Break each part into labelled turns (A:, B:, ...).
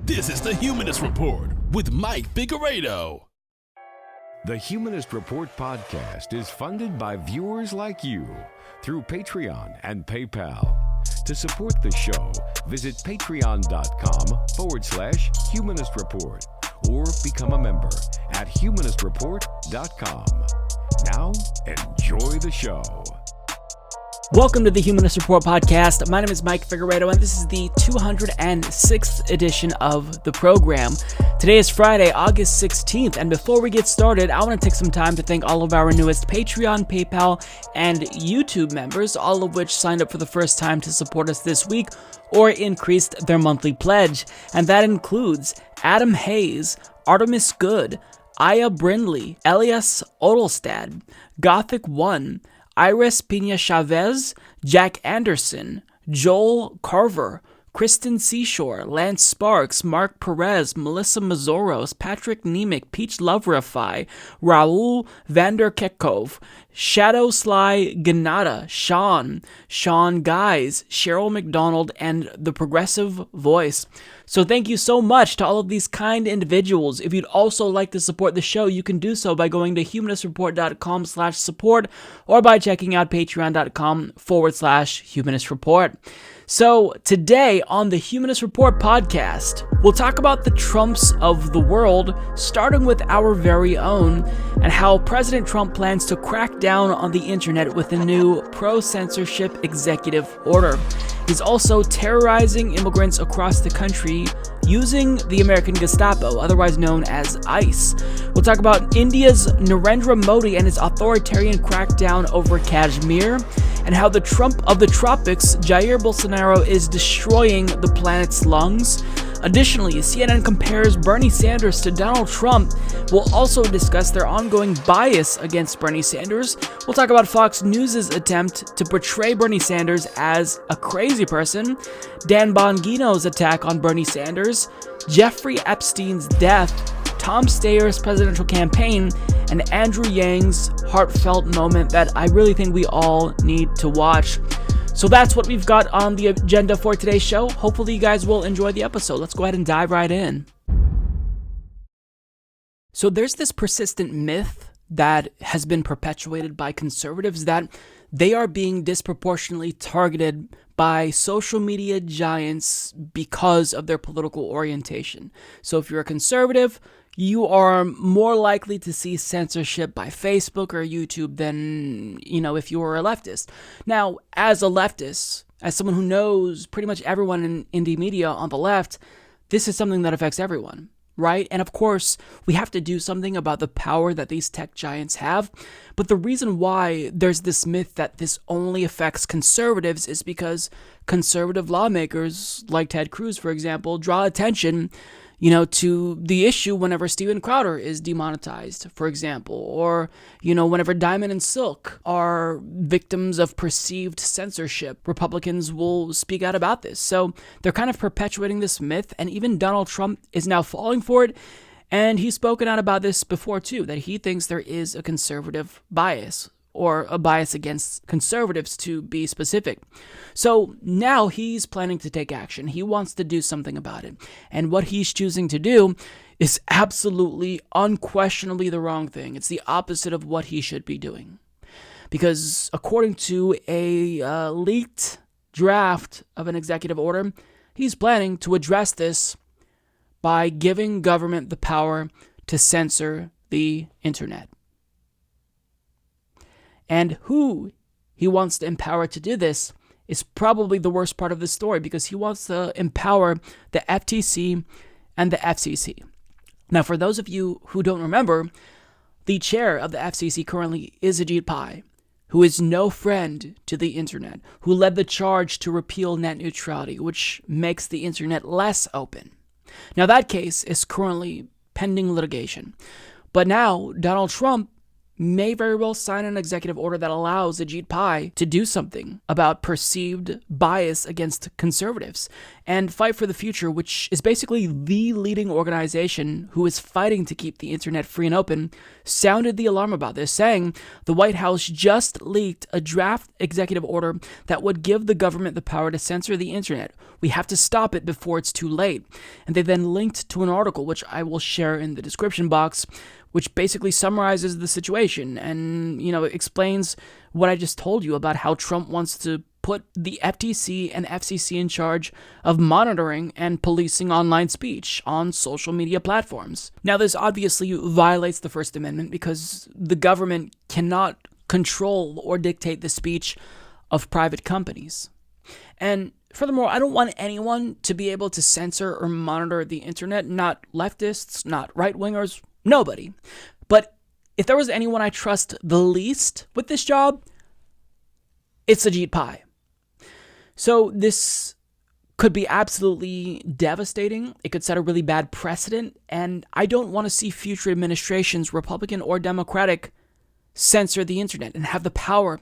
A: This is the Humanist Report with Mike Figueredo.
B: The Humanist Report podcast is funded by viewers like you through Patreon and PayPal. To support the show, visit patreon.com/Humanist Report or become a member at humanistreport.com. Now, enjoy the show.
C: Welcome to the Humanist Report podcast. My name is Mike Figueredo, and this is the 206th edition of the program. Today is Friday, August 16th, and before we get started, I want to take some time to thank all of our newest Patreon, PayPal, and YouTube members, all of which signed up for the first time to support us this week or increased their monthly pledge. And that includes Adam Hayes, Artemis Good, Aya Brindley, Elias Odelstad, Gothic One, Iris Pina Chavez, Jack Anderson, Joel Carver, Kristen Seashore, Lance Sparks, Mark Perez, Melissa Mazoros, Patrick Nemec, Peach Loverify, Raul Vanderkekov, Shadow Sly Ganada, Sean Guys, Cheryl McDonald, and The Progressive Voice. So thank you so much to all of these kind individuals. If you'd also like to support the show, you can do so by going to humanistreport.com/support or by checking out patreon.com/Humanist Report. So today on the Humanist Report podcast, we'll talk about the Trumps of the world, starting with our very own, and how President Trump plans to crack down on the internet with a new pro-censorship executive order. He's also terrorizing immigrants across the country using the American Gestapo, otherwise known as ICE. We'll talk about India's Narendra Modi and his authoritarian crackdown over Kashmir, and how the Trump of the tropics, Jair Bolsonaro, is destroying the planet's lungs. Additionally, CNN compares Bernie Sanders to Donald Trump. We'll also discuss their ongoing bias against Bernie Sanders. We'll talk about Fox News' attempt to portray Bernie Sanders as a crazy person, Dan Bongino's attack on Bernie Sanders, Jeffrey Epstein's death, Tom Steyer's presidential campaign, and Andrew Yang's heartfelt moment that I really think we all need to watch. So that's what we've got on the agenda for today's show. Hopefully you guys will enjoy the episode. Let's go ahead and dive right in. So there's this persistent myth that has been perpetuated by conservatives that they are being disproportionately targeted by social media giants because of their political orientation. So if you're a conservative, you are more likely to see censorship by Facebook or YouTube than, if you were a leftist. Now, as a leftist, as someone who knows pretty much everyone in indie media on the left, this is something that affects everyone, right? And of course, we have to do something about the power that these tech giants have. But the reason why there's this myth that this only affects conservatives is because conservative lawmakers, like Ted Cruz, for example, draw attention to the issue whenever Steven Crowder is demonetized, for example, or, whenever Diamond and Silk are victims of perceived censorship, Republicans will speak out about this. So they're kind of perpetuating this myth, and even Donald Trump is now falling for it, and he's spoken out about this before too, that he thinks there is a conservative bias, or a bias against conservatives to be specific. So now he's planning to take action. He wants to do something about it. And what he's choosing to do is absolutely, unquestionably the wrong thing. It's the opposite of what he should be doing. Because according to a leaked draft of an executive order, he's planning to address this by giving government the power to censor the internet. And who he wants to empower to do this is probably the worst part of the story, because he wants to empower the FTC and the FCC. Now, for those of you who don't remember, the chair of the FCC currently is Ajit Pai, who is no friend to the internet, who led the charge to repeal net neutrality, which makes the internet less open. Now, that case is currently pending litigation. But now, Donald Trump may very well sign an executive order that allows Ajit Pai to do something about perceived bias against conservatives. And Fight for the Future, which is basically the leading organization who is fighting to keep the internet free and open, sounded the alarm about this, saying the White House just leaked a draft executive order that would give the government the power to censor the internet. We have to stop it before it's too late. And they then linked to an article, which I will share in the description box, which basically summarizes the situation and, explains what I just told you about how Trump wants to put the FTC and FCC in charge of monitoring and policing online speech on social media platforms. Now, this obviously violates the First Amendment because the government cannot control or dictate the speech of private companies. And furthermore, I don't want anyone to be able to censor or monitor the internet, not leftists, not right-wingers, nobody. But if there was anyone I trust the least with this job, it's Ajit Pai. So this could be absolutely devastating. It could set a really bad precedent, and I don't want to see future administrations, Republican or Democratic, censor the internet and have the power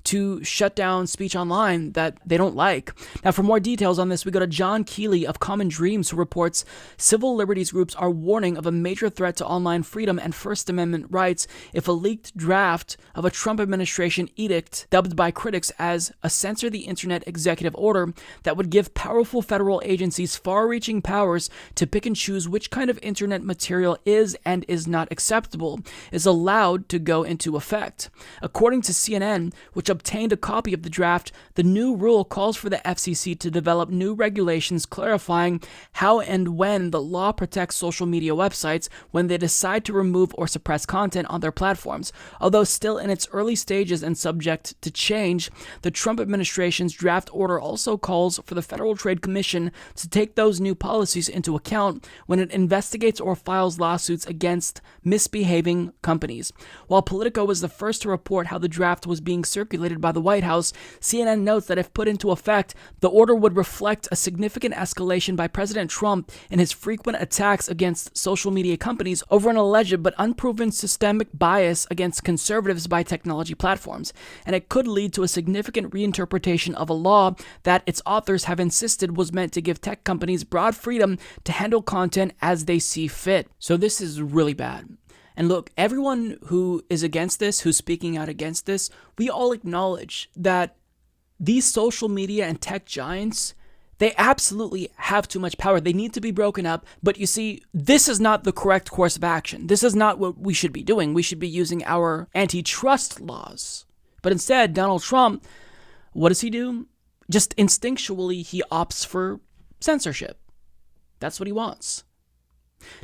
C: to shut down speech online that they don't like. Now, for more details on this, we go to John Keeley of Common Dreams, who reports civil liberties groups are warning of a major threat to online freedom and First Amendment rights if a leaked draft of a Trump administration edict, dubbed by critics as a censor the internet executive order that would give powerful federal agencies far-reaching powers to pick and choose which kind of internet material is and is not acceptable, is allowed to go into effect. According to CNN, which obtained a copy of the draft, the new rule calls for the FCC to develop new regulations clarifying how and when the law protects social media websites when they decide to remove or suppress content on their platforms. Although still in its early stages and subject to change, the Trump administration's draft order also calls for the Federal Trade Commission to take those new policies into account when it investigates or files lawsuits against misbehaving companies. While Politico was the first to report how the draft was being circulated by the White House, CNN notes that if put into effect, the order would reflect a significant escalation by President Trump in his frequent attacks against social media companies over an alleged but unproven systemic bias against conservatives by technology platforms, and it could lead to a significant reinterpretation of a law that its authors have insisted was meant to give tech companies broad freedom to handle content as they see fit. So this is really bad. And look, everyone who is against this, who's speaking out against this, we all acknowledge that these social media and tech giants, they absolutely have too much power. They need to be broken up. But you see, this is not the correct course of action. This is not what we should be doing. We should be using our antitrust laws. But instead, Donald Trump, what does he do? Just instinctually, he opts for censorship. That's what he wants.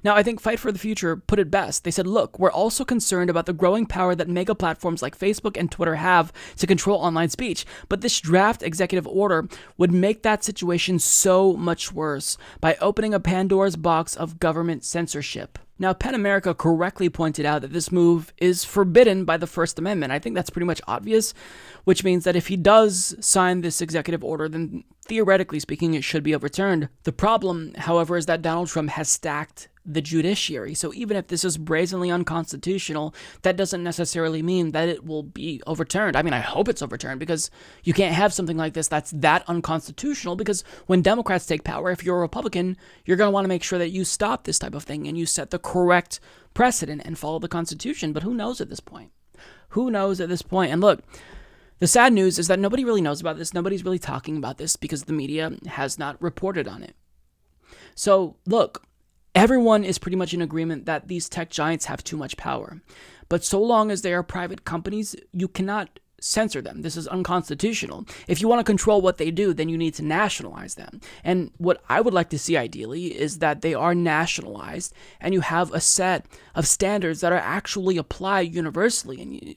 C: Now, I think Fight for the Future put it best. They said, look, we're also concerned about the growing power that mega platforms like Facebook and Twitter have to control online speech, but this draft executive order would make that situation so much worse by opening a Pandora's box of government censorship. Now, PEN America correctly pointed out that this move is forbidden by the First Amendment. I think that's pretty much obvious, which means that if he does sign this executive order, then theoretically speaking, it should be overturned. The problem, however, is that Donald Trump has stacked the judiciary. So even if this is brazenly unconstitutional, that doesn't necessarily mean that it will be overturned. I mean, I hope it's overturned, because you can't have something like this that's that unconstitutional, because when Democrats take power, if you're a Republican, you're going to want to make sure that you stop this type of thing and you set the correct precedent and follow the Constitution. But who knows at this point? Who knows at this point? And look, the sad news is that nobody really knows about this. Nobody's really talking about this because the media has not reported on it. So look, everyone is pretty much in agreement that these tech giants have too much power. But so long as they are private companies, you cannot censor them. This is unconstitutional. If you want to control what they do, then you need to nationalize them. And what I would like to see ideally is that they are nationalized and you have a set of standards that are actually applied universally,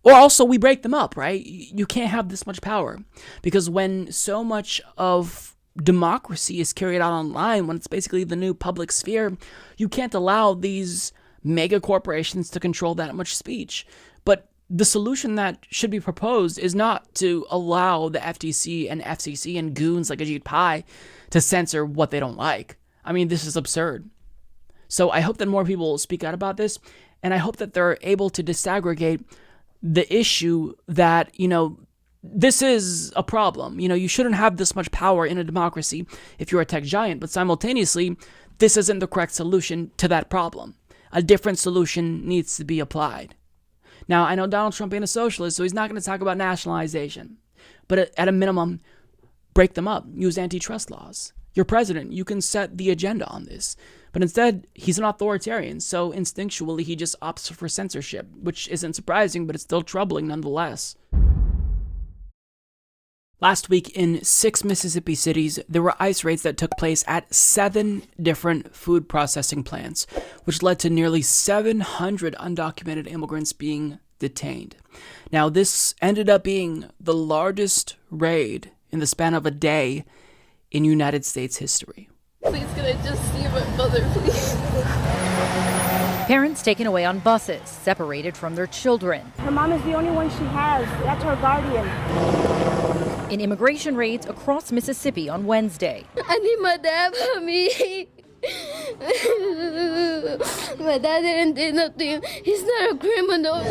C: or also we break them up, right? You can't have this much power, because when so much of democracy is carried out online, when it's basically the new public sphere, you can't allow these mega corporations to control that much speech. But the solution that should be proposed is not to allow the FTC and FCC and goons like Ajit Pai to censor what they don't like. I mean, this is absurd. So I hope that more people will speak out about this. And I hope that they're able to disaggregate the issue that, this is a problem. You shouldn't have this much power in a democracy if you're a tech giant, but simultaneously, this isn't the correct solution to that problem. A different solution needs to be applied. Now, I know Donald Trump ain't a socialist, so he's not going to talk about nationalization. But at a minimum, break them up. Use antitrust laws. You're president. You can set the agenda on this. But instead, he's an authoritarian, so instinctually he just opts for censorship, which isn't surprising, but it's still troubling nonetheless. Last week, in 6 Mississippi cities, there were ICE raids that took place at 7 different food processing plants, which led to nearly 700 undocumented immigrants being detained. Now, this ended up being the largest raid in the span of a day in United States history.
D: Please, can I just see my mother, please?
E: Parents taken away on buses, separated from their children.
F: Her mom is the only one she has. That's her guardian.
E: In immigration raids across Mississippi on Wednesday.
D: I need my dad for me. My dad didn't do nothing. He's not a criminal.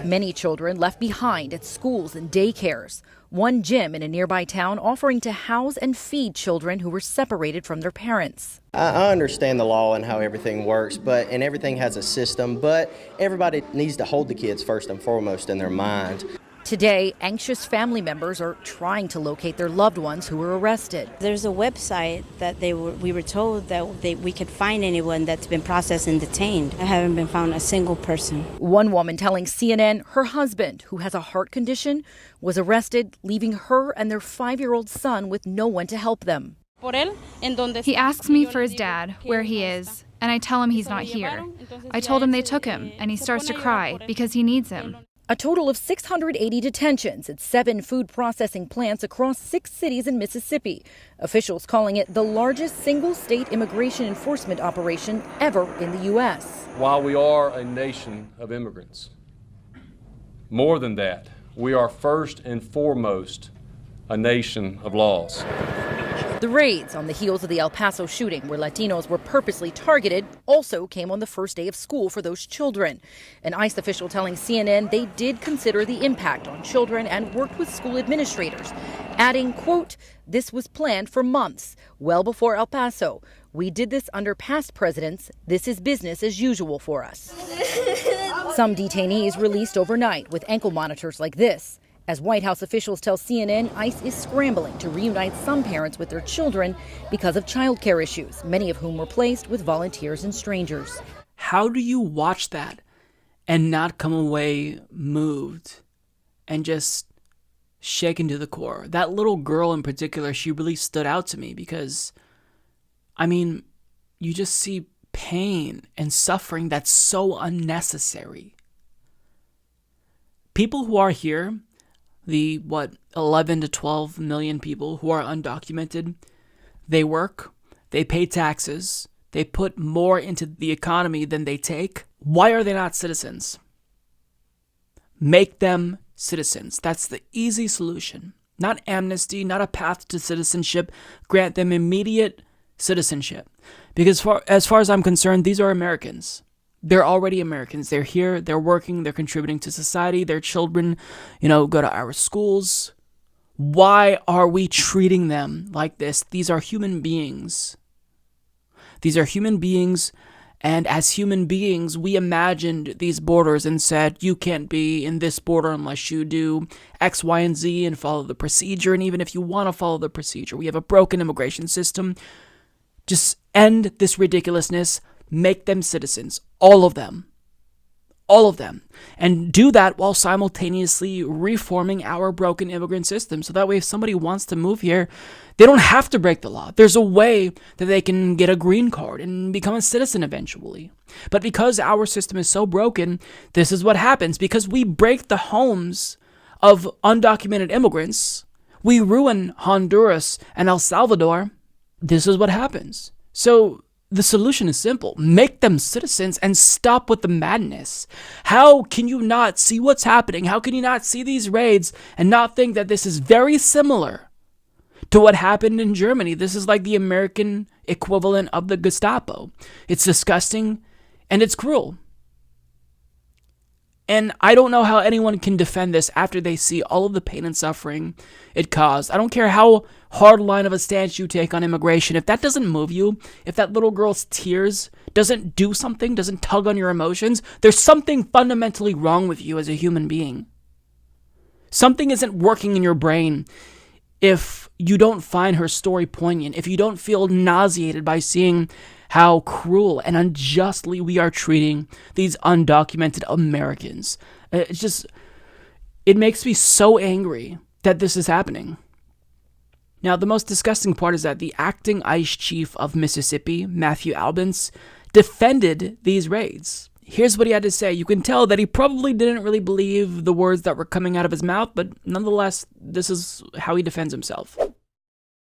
E: Many children left behind at schools and daycares. One gym in a nearby town offering to house and feed children who were separated from their parents.
G: I understand the law and how everything works, and everything has a system, but everybody needs to hold the kids first and foremost in their mind.
E: Today, anxious family members are trying to locate their loved ones who were arrested.
F: There's a website that we were told that we could find anyone that's been processed and detained. I haven't been found a single person.
E: One woman telling CNN her husband, who has a heart condition, was arrested, leaving her and their 5-year-old son with no one to help them.
H: He asks me for his dad, where he is, and I tell him he's not here. I told him they took him, and he starts to cry because he needs him.
E: A total of 680 detentions at 7 food processing plants across 6 cities in Mississippi. Officials calling it the largest single-state immigration enforcement operation ever in the U.S.
I: While we are a nation of immigrants, more than that, we are first and foremost a nation of laws.
E: The raids on the heels of the El Paso shooting, where Latinos were purposely targeted, also came on the first day of school for those children. An ICE official telling CNN they did consider the impact on children and worked with school administrators, adding, quote, "This was planned for months, well before El Paso. We did this under past presidents. This is business as usual for us." Some detainees released overnight with ankle monitors like this. As White House officials tell CNN, ICE is scrambling to reunite some parents with their children because of childcare issues, many of whom were placed with volunteers and strangers.
C: How do you watch that and not come away moved and just shaken to the core? That little girl in particular, she really stood out to me because, you just see pain and suffering that's so unnecessary. People who are here, the 11 to 12 million people who are undocumented, they work, they pay taxes, they put more into the economy than they take. Why are they not citizens? Make them citizens. That's the easy solution. Not amnesty, not a path to citizenship. Grant them immediate citizenship. Because as far as I'm concerned, these are Americans. They're already Americans. They're here, they're working, they're contributing to society. Their children, go to our schools. Why are we treating them like this? These are human beings. These are human beings, and as human beings, we imagined these borders and said, you can't be in this border unless you do X, Y, and Z and follow the procedure. And even if you want to follow the procedure, we have a broken immigration system. Just end this ridiculousness. Make them citizens. All of them. All of them. And do that while simultaneously reforming our broken immigrant system. So that way, if somebody wants to move here, they don't have to break the law. There's a way that they can get a green card and become a citizen eventually. But because our system is so broken, this is what happens. Because we break the homes of undocumented immigrants, we ruin Honduras and El Salvador. This is what happens. So the solution is simple. Make them citizens and stop with the madness. How can you not see what's happening? How can you not see these raids and not think that this is very similar to what happened in Germany? This is like the American equivalent of the Gestapo. It's disgusting and it's cruel. And I don't know how anyone can defend this after they see all of the pain and suffering it caused. I don't care how hard line of a stance you take on immigration. If that doesn't move you, if that little girl's tears doesn't do something, doesn't tug on your emotions, there's something fundamentally wrong with you as a human being. Something isn't working in your brain if you don't find her story poignant, if you don't feel nauseated by seeing how cruel and unjustly we are treating these undocumented Americans. It makes me so angry that this is happening. Now, the most disgusting part is that the acting ICE chief of Mississippi, Matthew Albence, defended these raids. Here's what he had to say. You can tell that he probably didn't really believe the words that were coming out of his mouth, but nonetheless, this is how he defends himself.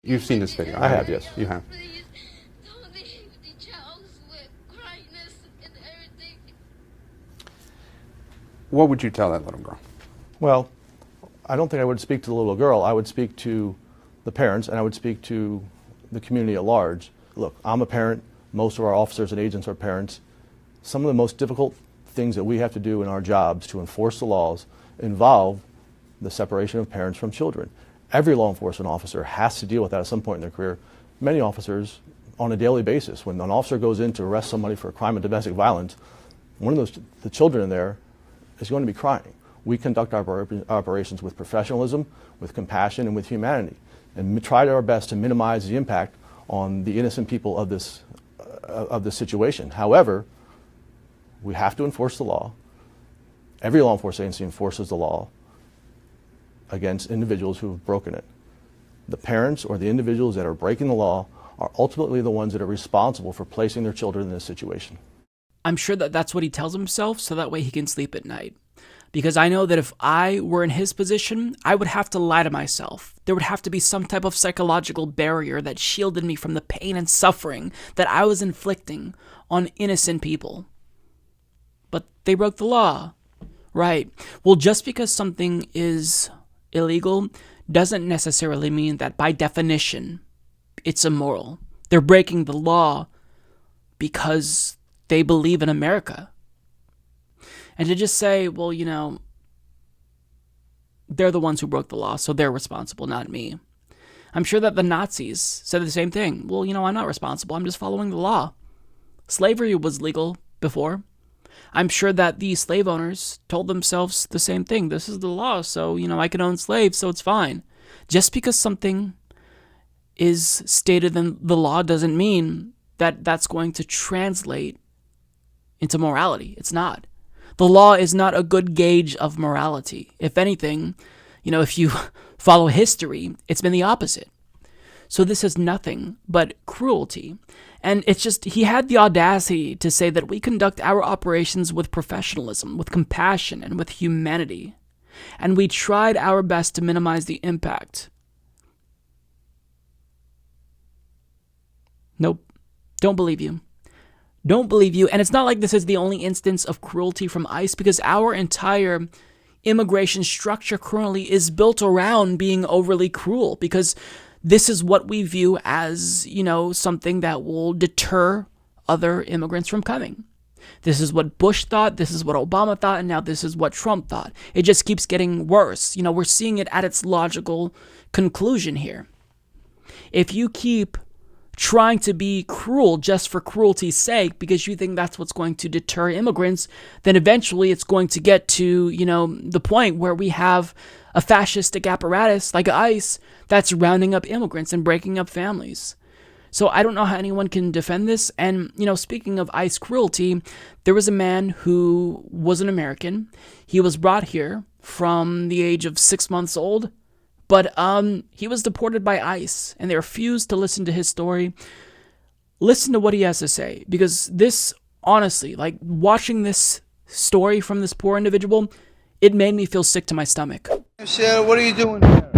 J: You've seen this video. I have, yes. You have. What would you tell that little girl?
K: Well, I don't think I would speak to the little girl. I would speak to the parents, and I would speak to the community at large. Look, I'm a parent. Most of our officers and agents are parents. Some of the most difficult things that we have to do in our jobs to enforce the laws involve the separation of parents from children. Every law enforcement officer has to deal with that at some point in their career. Many officers, on a daily basis, when an officer goes in to arrest somebody for a crime of domestic violence, the children in there is going to be crying. We conduct our operations with professionalism, with compassion, and with humanity, and try our best to minimize the impact on the innocent people of this situation. However, we have to enforce the law. Every law enforcement agency enforces the law against individuals who have broken it. The parents or the individuals that are breaking the law are ultimately the ones that are responsible for placing their children in this situation.
C: I'm sure that that's what he tells himself so that way he can sleep at night. Because I know that if I were in his position, I would have to lie to myself. There would have to be some type of psychological barrier that shielded me from the pain and suffering that I was inflicting on innocent people. But they broke the law. Right. Well, just because something is illegal doesn't necessarily mean that by definition it's immoral. They're breaking the law because they believe in America. And to just say, well, you know, they're the ones who broke the law, so they're responsible, not me. I'm sure that the Nazis said the same thing. Well, you know, I'm not responsible. I'm just following the law. Slavery was legal before. I'm sure that the slave owners told themselves the same thing. This is the law, so, you know, I can own slaves, so it's fine. Just because something is stated in the law doesn't mean that that's going to translate into morality. It's not. The law is not a good gauge of morality. If anything, you know, if you follow history, it's been the opposite. So this is nothing but cruelty. And it's just, he had the audacity to say that we conduct our operations with professionalism, with compassion, and with humanity. And we tried our best to minimize the impact. Nope. Don't believe you. Don't believe you. And it's not like this is the only instance of cruelty from ICE, because our entire immigration structure currently is built around being overly cruel, because this is what we view as, you know, something that will deter other immigrants from coming. This is what Bush thought, this is what Obama thought, and now this is what Trump thought. It just keeps getting worse. You know, we're seeing it at its logical conclusion here. If you keep trying to be cruel just for cruelty's sake because you think that's what's going to deter immigrants, then eventually it's going to get to, you know, the point where we have a fascistic apparatus like ICE that's rounding up immigrants and breaking up families. So I don't know how anyone can defend this. And, you know, speaking of ICE cruelty, there was a man who was an American. He was brought here from the age of 6 months old. But he was deported by ICE, and they refused to listen to his story. Listen to what he has to say, because this, honestly, like watching this story from this poor individual, it made me feel sick to my stomach.
L: Sarah, what are you doing here?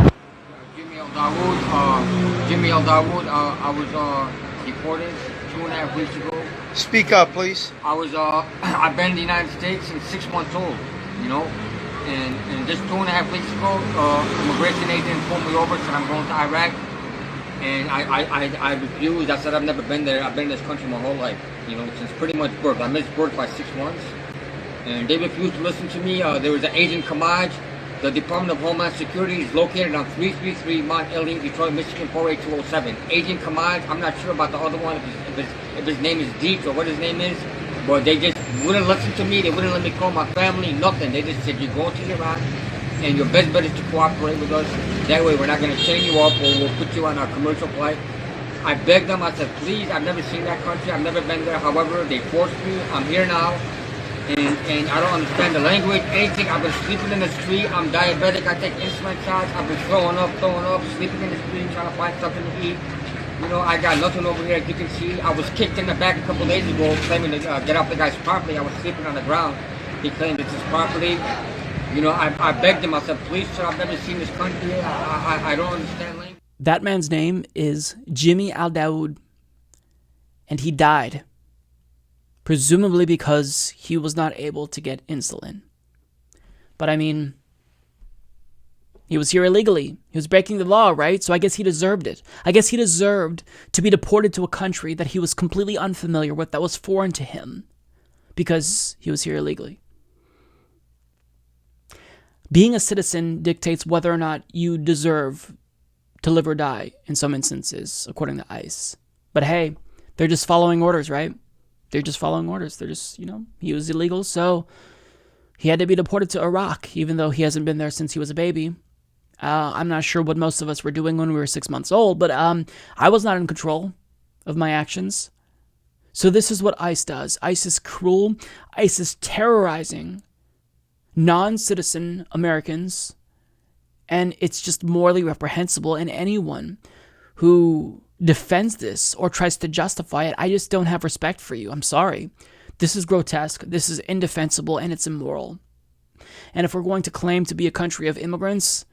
M: Jimmy El Dawood, I was deported 2.5 weeks ago.
L: Speak up, please.
M: I've been in the United States since 6 months old, you know. And just 2.5 weeks ago, immigration agent pulled me over, said I'm going to Iraq. And I refused. I said I've never been there. I've been in this country my whole life, you know, since pretty much birth. I missed birth by 6 months. and they refused to listen to me. There was an Agent Kamaj. The Department of Homeland Security is located on 333 Mount Elliott, Detroit, Michigan, 48207. Agent Kamaj, I'm not sure about the other one, if his name is Deep or what his name is, but they just wouldn't listen to me. They wouldn't let me call my family, nothing. They just said, you're going to Iraq, and your best bet is to cooperate with us. That way we're not going to chain you up or we'll put you on our commercial flight. I begged them, I said, please, I've never seen that country, I've never been there. However, they forced me, I'm here now. And I don't understand the language, anything. I've been sleeping in the street. I'm diabetic. I take insulin shots. I've been throwing up, sleeping in the street, trying to find something to eat. You know, I got nothing over here, as you can see. I was kicked in the back a couple days ago, claiming to get off the guy's property. I was sleeping on the ground. He claimed it's his property. You know, I begged him. I said, please, sir, I've never seen this country. I don't understand language.
C: That man's name is Jimmy Al-Dawood, and he died. Presumably because he was not able to get insulin. But I mean, he was here illegally. He was breaking the law, right? So I guess he deserved it. I guess he deserved to be deported to a country that he was completely unfamiliar with, that was foreign to him, because he was here illegally. Being a citizen dictates whether or not you deserve to live or die in some instances, according to ICE. But hey, they're just following orders, right? They're just following orders. They're just, he was illegal, so he had to be deported to Iraq, even though he hasn't been there since he was a baby. I'm not sure what most of us were doing when we were 6 months old, but I was not in control of my actions. So this is what ICE does. ICE is cruel. ICE is terrorizing non-citizen Americans, and it's just morally reprehensible, and anyone who defends this or tries to justify it, I just don't have respect for you. I'm sorry. This is grotesque, this is indefensible, and it's immoral. And if we're going to claim to be a country of immigrants,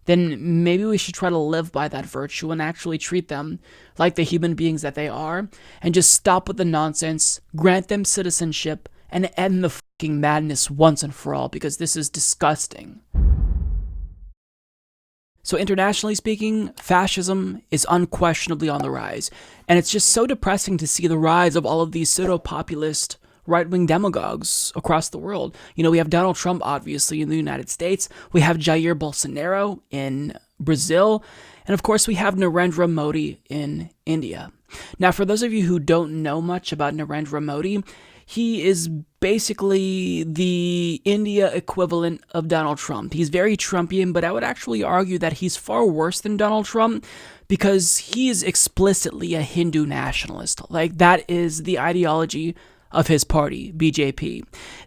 C: then maybe we should try to live by that virtue and actually treat them like the human beings that they are, and just stop with the nonsense, grant them citizenship, and end the fucking madness once and for all, because this is disgusting. So internationally speaking, fascism is unquestionably on the rise. And it's just so depressing to see the rise of all of these pseudo-populist right-wing demagogues across the world. We have Donald Trump, obviously, in the United States. We have Jair Bolsonaro in Brazil. And of course, we have Narendra Modi in India. Now, for those of you who don't know much about Narendra Modi, he is basically the India equivalent of Donald Trump. He's very Trumpian, but I would actually argue that he's far worse than Donald Trump because he is explicitly a Hindu nationalist. Like, that is the ideology of his party, BJP.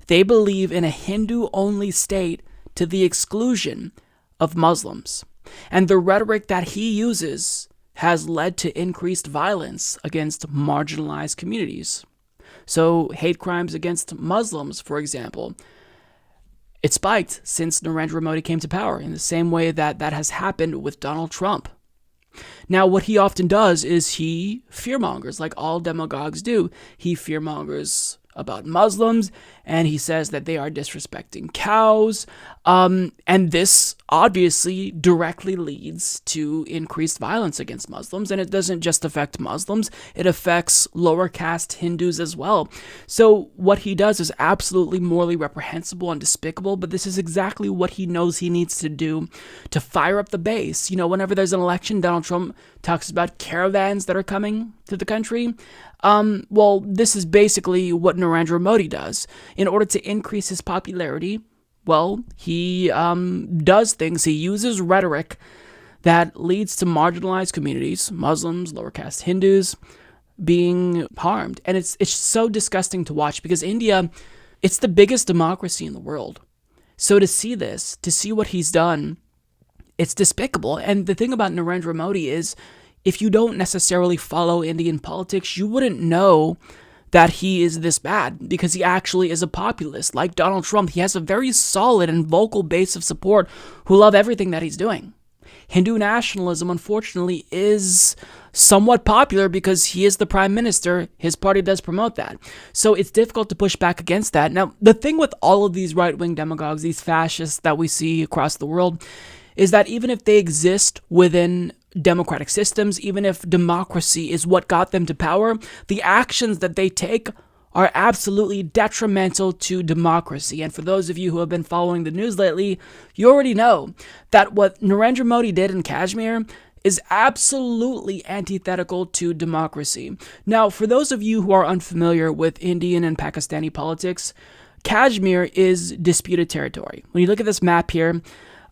C: They believe in a Hindu-only state to the exclusion of Muslims. And the rhetoric that he uses has led to increased violence against marginalized communities. So hate crimes against Muslims, for example, it spiked since Narendra Modi came to power in the same way that has happened with Donald Trump. Now, what he often does is he fearmongers, like all demagogues do. He fearmongers about Muslims, and he says that they are disrespecting cows. And this obviously directly leads to increased violence against Muslims. And it doesn't just affect Muslims, it affects lower caste Hindus as well. So what he does is absolutely morally reprehensible and despicable, but this is exactly what he knows he needs to do to fire up the base. Whenever there's an election, Donald Trump talks about caravans that are coming to the country. Well, this is basically what Narendra Modi does. In order to increase his popularity, well, he does things. He uses rhetoric that leads to marginalized communities, Muslims, lower caste Hindus, being harmed. And it's so disgusting to watch because India, it's the biggest democracy in the world. So to see this, to see what he's done, it's despicable. And the thing about Narendra Modi is, if you don't necessarily follow Indian politics, you wouldn't know that he is this bad because he actually is a populist. Like Donald Trump, he has a very solid and vocal base of support who love everything that he's doing. Hindu nationalism, unfortunately, is somewhat popular because he is the prime minister. His party does promote that. So it's difficult to push back against that. Now, the thing with all of these right-wing demagogues, these fascists that we see across the world, is that even if they exist within democratic systems, even if democracy is what got them to power, the actions that they take are absolutely detrimental to democracy. And for those of you who have been following the news lately, you already know that what Narendra Modi did in Kashmir is absolutely antithetical to democracy. Now, for those of you who are unfamiliar with Indian and Pakistani politics, Kashmir is disputed territory. When you look at this map here,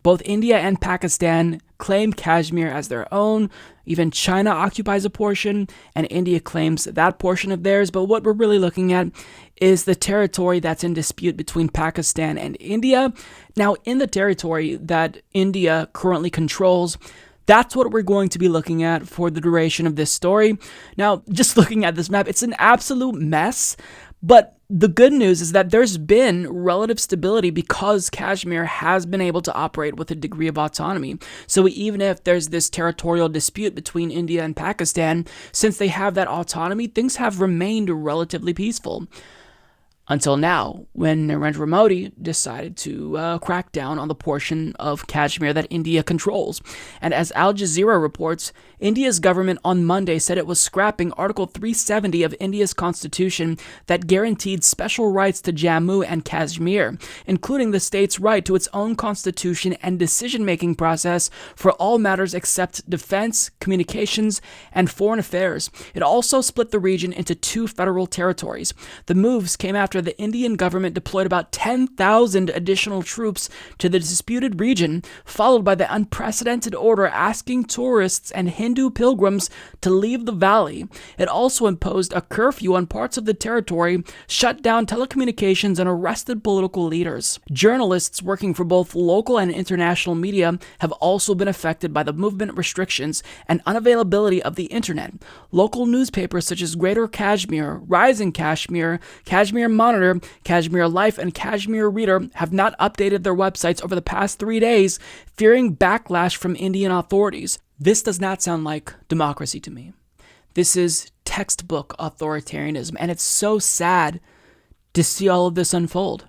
C: both India and Pakistan claim Kashmir as their own. Even China occupies a portion, and India claims that portion of theirs. But what we're really looking at is the territory that's in dispute between Pakistan and India. Now, in the territory that India currently controls, that's what we're going to be looking at for the duration of this story. Now, just looking at this map, it's an absolute mess, but the good news is that there's been relative stability because Kashmir has been able to operate with a degree of autonomy. So even if there's this territorial dispute between India and Pakistan, since they have that autonomy, things have remained relatively peaceful. Until now, when Narendra Modi decided to crack down on the portion of Kashmir that India controls. And as Al Jazeera reports, India's government on Monday said it was scrapping Article 370 of India's constitution that guaranteed special rights to Jammu and Kashmir, including the state's right to its own constitution and decision-making process for all matters except defense, communications, and foreign affairs. It also split the region into 2 federal territories. The moves came after the Indian government deployed about 10,000 additional troops to the disputed region, followed by the unprecedented order asking tourists and Hindu pilgrims to leave the valley. It also imposed a curfew on parts of the territory, shut down telecommunications, and arrested political leaders. Journalists working for both local and international media have also been affected by the movement restrictions and unavailability of the internet. Local newspapers such as Greater Kashmir, Rising Kashmir, Kashmir Monitor, Kashmir Life, and Kashmir Reader have not updated their websites over the past 3 days, fearing backlash from Indian authorities. This does not sound like democracy to me. This is textbook authoritarianism, and it's so sad to see all of this unfold.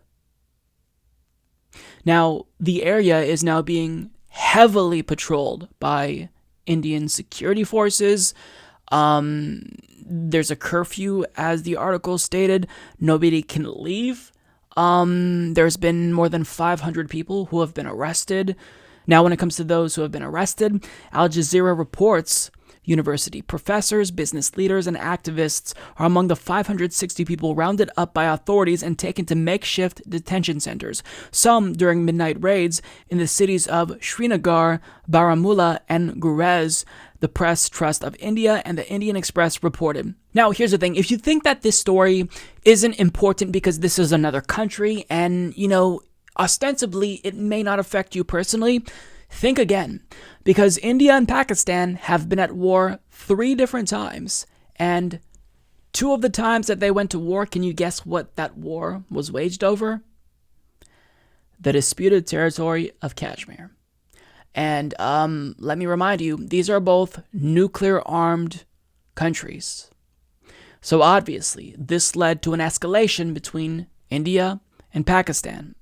C: Now, the area is now being heavily patrolled by Indian security forces. There's a curfew, as the article stated. Nobody can leave. There's been more than 500 people who have been arrested. Now, when it comes to those who have been arrested, Al Jazeera reports university professors, business leaders, and activists are among the 560 people rounded up by authorities and taken to makeshift detention centers, some during midnight raids in the cities of Srinagar, Baramulla, and Gurez, the Press Trust of India and the Indian Express reported. Now, here's the thing. If you think that this story isn't important because this is another country and, ostensibly it may not affect you personally, think again. Because India and Pakistan have been at war 3 different times. And 2 of the times that they went to war, can you guess what that war was waged over? The disputed territory of Kashmir. And let me remind you, these are both nuclear-armed countries. So obviously, this led to an escalation between India and Pakistan.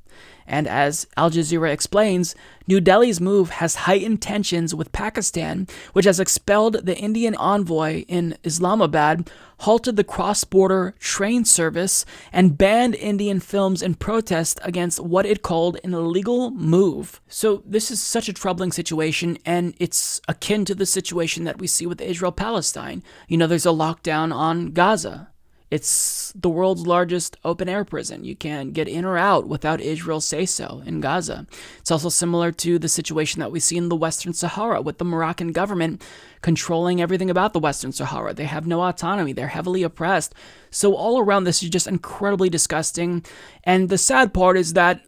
C: And as Al Jazeera explains, New Delhi's move has heightened tensions with Pakistan, which has expelled the Indian envoy in Islamabad, halted the cross-border train service, and banned Indian films in protest against what it called an illegal move. So this is such a troubling situation, and it's akin to the situation that we see with Israel-Palestine. There's a lockdown on Gaza. It's the world's largest open-air prison. You can't get in or out without Israel's say-so in Gaza. It's also similar to the situation that we see in the Western Sahara with the Moroccan government controlling everything about the Western Sahara. They have no autonomy. They're heavily oppressed. So all around this is just incredibly disgusting. And the sad part is that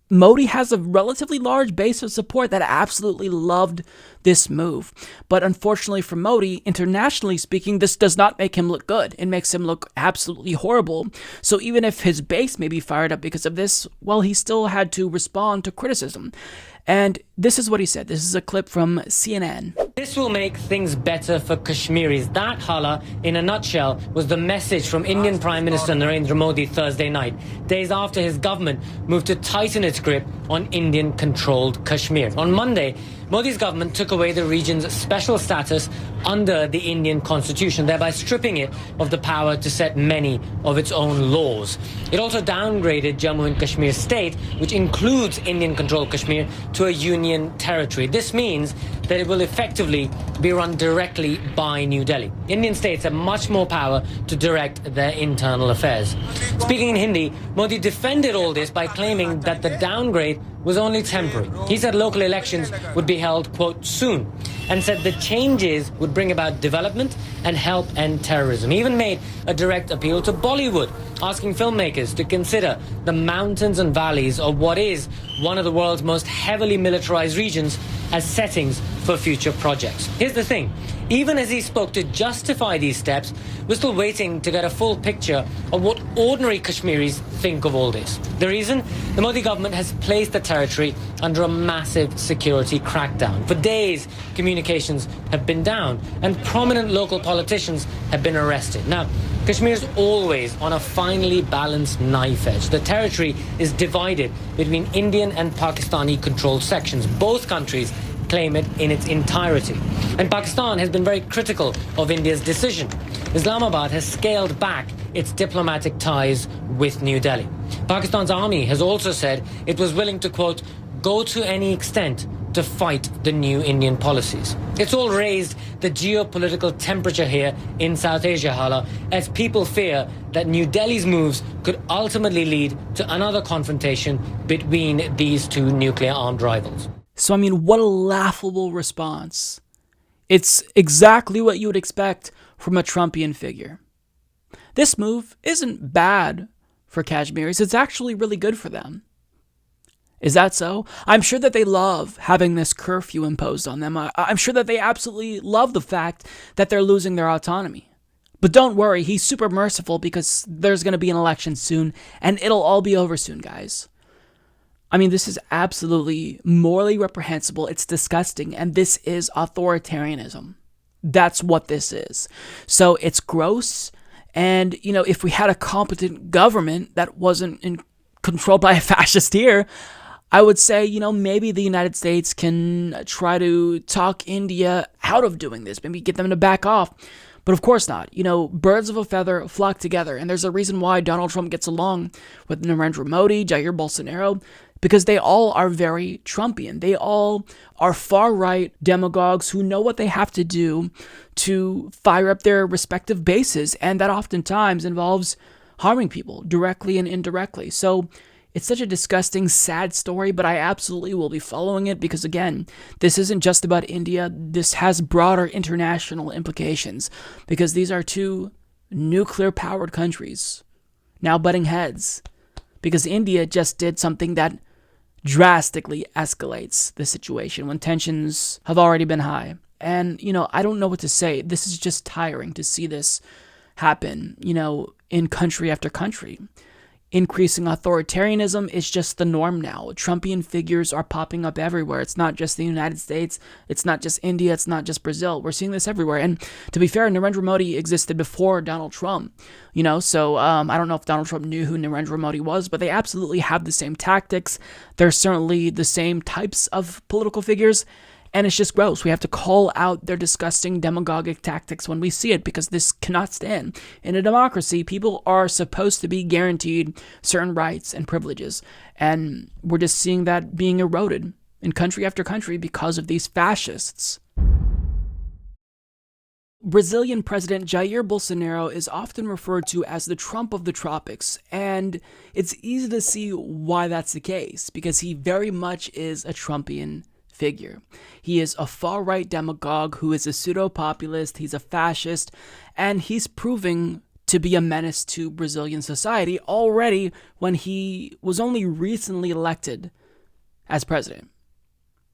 C: Modi has a relatively large base of support that absolutely loved this move. But unfortunately for Modi, internationally speaking, this does not make him look good. It makes him look absolutely horrible. So even if his base may be fired up because of this, well, he still had to respond to criticism. And this is what he said. This is a clip from CNN.
N: This will make things better for Kashmiris. That, Hala, in a nutshell, was the message from Indian Prime Minister Narendra Modi Thursday night, days after his government moved to tighten its grip on Indian-controlled Kashmir. On Monday, Modi's government took away the region's special status under the Indian constitution, thereby stripping it of the power to set many of its own laws. It also downgraded Jammu and Kashmir state, which includes Indian-controlled Kashmir, to a union territory. This means that it will effectively be run directly by New Delhi. Indian states have much more power to direct their internal affairs. Speaking in Hindi, Modi defended all this by claiming that the downgrade was only temporary. He said local elections would be held, quote, soon, and said the changes would bring about development and help end terrorism. He even made a direct appeal to Bollywood, asking filmmakers to consider the mountains and valleys of what is one of the world's most heavily militarized regions as settings for future projects. Here's the thing. Even as he spoke to justify these steps, we're still waiting to get a full picture of what ordinary Kashmiris think of all this. The reason? The Modi government has placed the territory under a massive security crackdown. For days, communications have been down, and prominent local politicians have been arrested. Now, Kashmir is always on a finely balanced knife edge. The territory is divided between Indian and Pakistani-controlled sections. Both countries claim it in its entirety. And Pakistan has been very critical of India's decision. Islamabad has scaled back its diplomatic ties with New Delhi. Pakistan's army has also said it was willing to, quote, go to any extent to fight the new Indian policies. It's all raised the geopolitical temperature here in South Asia, Hala, as people fear that New Delhi's moves could ultimately lead to another confrontation between these two nuclear-armed rivals.
C: So, I mean, what a laughable response. It's exactly what you would expect from a Trumpian figure. This move isn't bad for Kashmiris. It's actually really good for them. Is that so? I'm sure that they love having this curfew imposed on them. I'm sure that they absolutely love the fact that they're losing their autonomy. But don't worry, he's super merciful because there's going to be an election soon, and it'll all be over soon, guys. I mean, this is absolutely morally reprehensible. It's disgusting. And this is authoritarianism. That's what this is. So it's gross. And, you know, if we had a competent government that wasn't controlled by a fascist here, I would say, you know, maybe the United States can try to talk India out of doing this. Maybe get them to back off. But of course not. You know, birds of a feather flock together. And there's a reason why Donald Trump gets along with Narendra Modi, Jair Bolsonaro, because they all are very Trumpian. They all are far-right demagogues who know what they have to do to fire up their respective bases, and that oftentimes involves harming people directly and indirectly. So it's such a disgusting, sad story, but I absolutely will be following it because, again, this isn't just about India. This has broader international implications because these are two nuclear-powered countries now butting heads because India just did something that drastically escalates the situation when tensions have already been high. And, you know, I don't know what to say. This is just tiring to see this happen, you know, in country after country. Increasing authoritarianism is just the norm now. Trumpian figures are popping up everywhere. It's not just the United States. It's not just India. It's not just Brazil. We're seeing this everywhere. And to be fair, Narendra Modi existed before Donald Trump, you know, so I don't know if Donald Trump knew who Narendra Modi was, but they absolutely have the same tactics. They're certainly the same types of political figures. And it's just gross. We have to call out their disgusting demagogic tactics when we see it because this cannot stand. In a democracy, people are supposed to be guaranteed certain rights and privileges. And we're just seeing that being eroded in country after country because of these fascists. Brazilian President Jair Bolsonaro is often referred to as the Trump of the tropics, and it's easy to see why that's the case because he very much is a Trumpian figure. He is a far-right demagogue who is a pseudo-populist, he's a fascist, and he's proving to be a menace to Brazilian society already when he was only recently elected as president.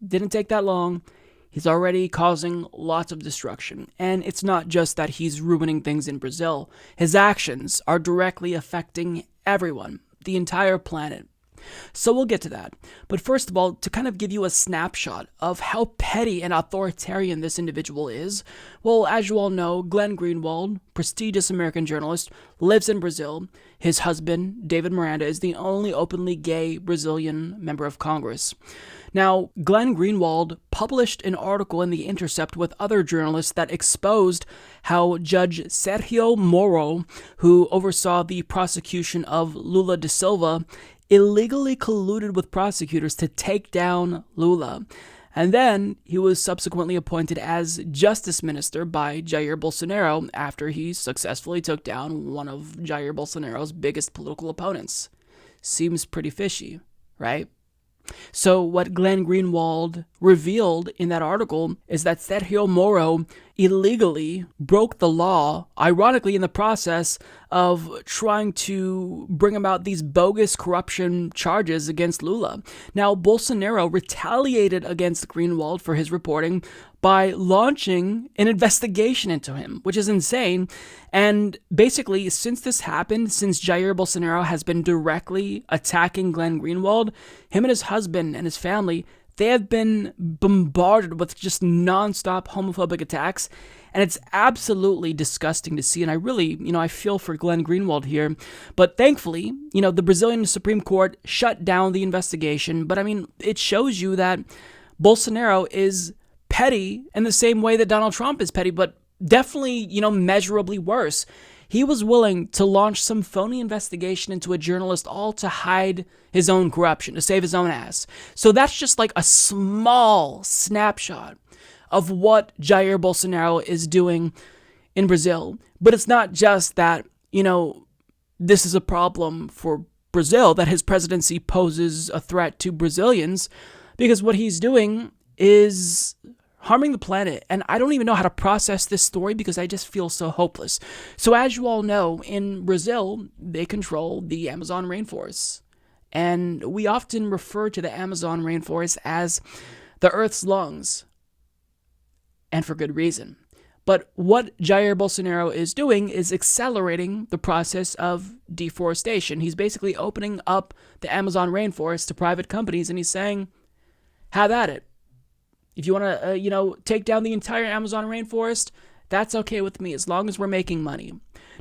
C: Didn't take that long. He's already causing lots of destruction. And it's not just that he's ruining things in Brazil. His actions are directly affecting everyone, the entire planet. So we'll get to that. But first of all, to kind of give you a snapshot of how petty and authoritarian this individual is, well, as you all know, Glenn Greenwald, prestigious American journalist, lives in Brazil. His husband, David Miranda, is the only openly gay Brazilian member of Congress. Now, Glenn Greenwald published an article in The Intercept with other journalists that exposed how Judge Sergio Moro, who oversaw the prosecution of Lula da Silva, illegally colluded with prosecutors to take down Lula. And then he was subsequently appointed as Justice Minister by Jair Bolsonaro after he successfully took down one of Jair Bolsonaro's biggest political opponents. Seems pretty fishy, right? So what Glenn Greenwald revealed in that article is that Sergio Moro illegally broke the law, ironically in the process of trying to bring about these bogus corruption charges against Lula. Now, Bolsonaro retaliated against Greenwald for his reporting by launching an investigation into him, which is insane. And basically, since this happened, since Jair Bolsonaro has been directly attacking Glenn Greenwald, him and his husband and his family, they have been bombarded with just nonstop homophobic attacks. And it's absolutely disgusting to see. And I really, I feel for Glenn Greenwald here. But thankfully, the Brazilian Supreme Court shut down the investigation. But it shows you that Bolsonaro is petty in the same way that Donald Trump is petty, but definitely, measurably worse. He was willing to launch some phony investigation into a journalist, all to hide his own corruption, to save his own ass. So that's just like a small snapshot of what Jair Bolsonaro is doing in Brazil. But it's not just that, this is a problem for Brazil, that his presidency poses a threat to Brazilians, because what he's doing is harming the planet. And I don't even know how to process this story because I just feel so hopeless. So as you all know, in Brazil, they control the Amazon rainforest. And we often refer to the Amazon rainforest as the Earth's lungs. And for good reason. But what Jair Bolsonaro is doing is accelerating the process of deforestation. He's basically opening up the Amazon rainforest to private companies, and he's saying, have at it. If you want to, take down the entire Amazon rainforest, that's okay with me as long as we're making money.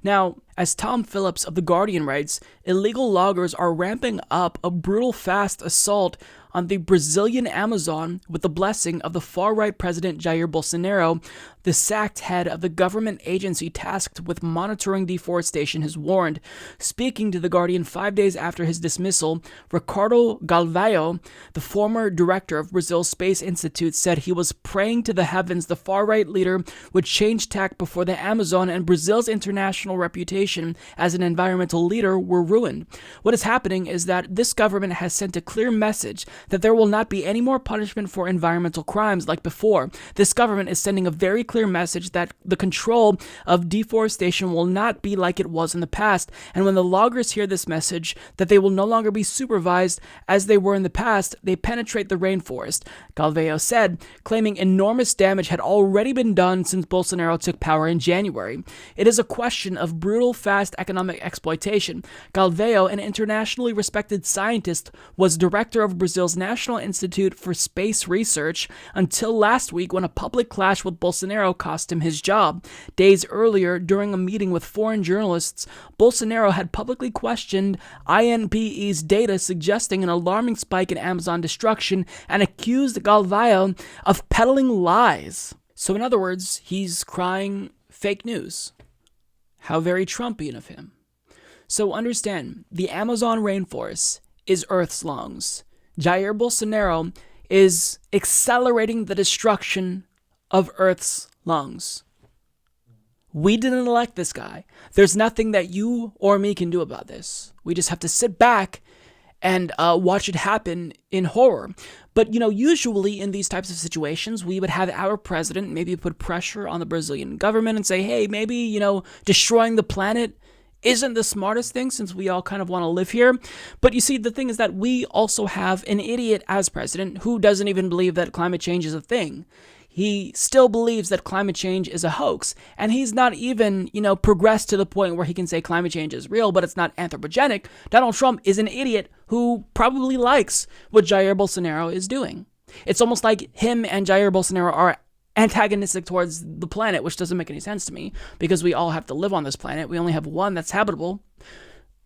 C: Now, as Tom Phillips of The Guardian writes, illegal loggers are ramping up a brutal fast assault on the Brazilian Amazon with the blessing of the far-right President Jair Bolsonaro. The sacked head of the government agency tasked with monitoring deforestation has warned. Speaking to The Guardian 5 days after his dismissal, Ricardo Galvão, the former director of Brazil's Space Institute, said he was praying to the heavens the far-right leader would change tack before the Amazon and Brazil's international reputation as an environmental leader were ruined. What is happening is that this government has sent a clear message that there will not be any more punishment for environmental crimes like before. This government is sending a very clear message that the control of deforestation will not be like it was in the past. And when the loggers hear this message, that they will no longer be supervised as they were in the past, they penetrate the rainforest, Galvão said, claiming enormous damage had already been done since Bolsonaro took power in January. It is a question of brutal, fast economic exploitation. Galvão, an internationally respected scientist, was director of Brazil's National Institute for Space Research until last week when a public clash with Bolsonaro cost him his job. Days earlier, during a meeting with foreign journalists, Bolsonaro had publicly questioned INPE's data suggesting an alarming spike in Amazon destruction and accused Galvão of peddling lies. So in other words, he's crying fake news. How very Trumpian of him. So understand, the Amazon rainforest is Earth's lungs. Jair Bolsonaro is accelerating the destruction of Earth's lungs. We didn't elect this guy. There's nothing that you or me can do about this. We just have to sit back and watch it happen in horror. But, usually in these types of situations, we would have our president maybe put pressure on the Brazilian government and say, hey, maybe, destroying the planet isn't the smartest thing since we all kind of want to live here. But you see, the thing is that we also have an idiot as president who doesn't even believe that climate change is a thing. he still believes that climate change is a hoax. And he's not even, progressed to the point where he can say climate change is real, but it's not anthropogenic. Donald Trump is an idiot who probably likes what Jair Bolsonaro is doing. It's almost like him and Jair Bolsonaro are antagonistic towards the planet, which doesn't make any sense to me, because we all have to live on this planet. We only have one that's habitable.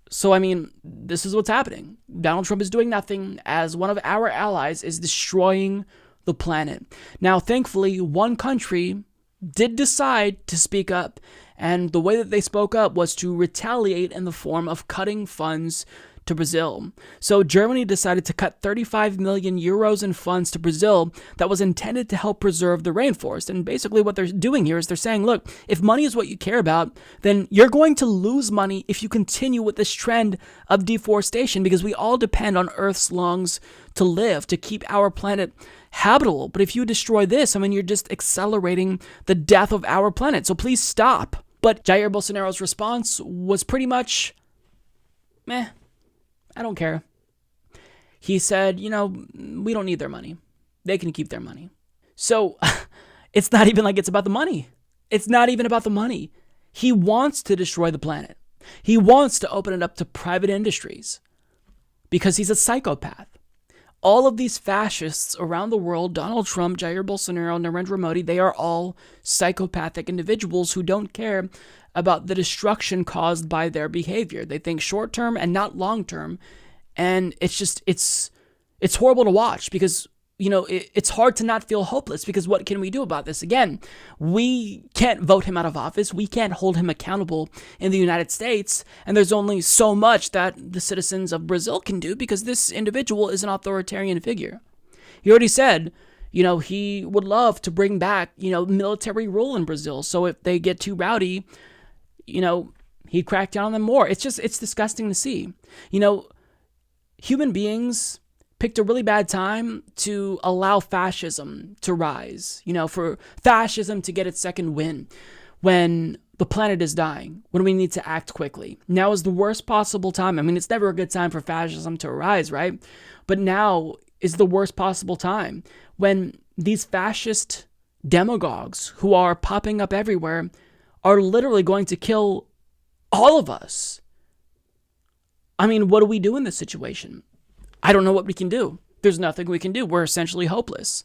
C: So, this is what's happening. Donald Trump is doing nothing as one of our allies is destroying the planet. Now, thankfully, one country did decide to speak up, and the way that they spoke up was to retaliate in the form of cutting funds to Brazil. So Germany decided to cut 35 million euros in funds to Brazil that was intended to help preserve the rainforest. And basically what they're doing here is they're saying, look, if money is what you care about, then you're going to lose money if you continue with this trend of deforestation, because we all depend on Earth's lungs to live, to keep our planet habitable. But if you destroy this, you're just accelerating the death of our planet. So please stop. But Jair Bolsonaro's response was pretty much, meh. I don't care. He said, we don't need their money. They can keep their money. So it's not even like it's about the money. It's not even about the money. He wants to destroy the planet. He wants to open it up to private industries because he's a psychopath. All of these fascists around the world, Donald Trump, Jair Bolsonaro, Narendra Modi, they are all psychopathic individuals who don't care about the destruction caused by their behavior. They think short-term and not long-term. And it's horrible to watch because, it's hard to not feel hopeless, because what can we do about this? Again, we can't vote him out of office. We can't hold him accountable in the United States. And there's only so much that the citizens of Brazil can do because this individual is an authoritarian figure. He already said, he would love to bring back, military rule in Brazil. So if they get too rowdy, he'd crack down on them more. It's disgusting to see. Human beings picked a really bad time to allow fascism to rise, for fascism to get its second win when the planet is dying, when we need to act quickly. Now is the worst possible time. It's never a good time for fascism to arise, right? But now is the worst possible time when these fascist demagogues who are popping up everywhere are literally going to kill all of us. What do we do in this situation? I don't know what we can do. There's nothing we can do. We're essentially hopeless.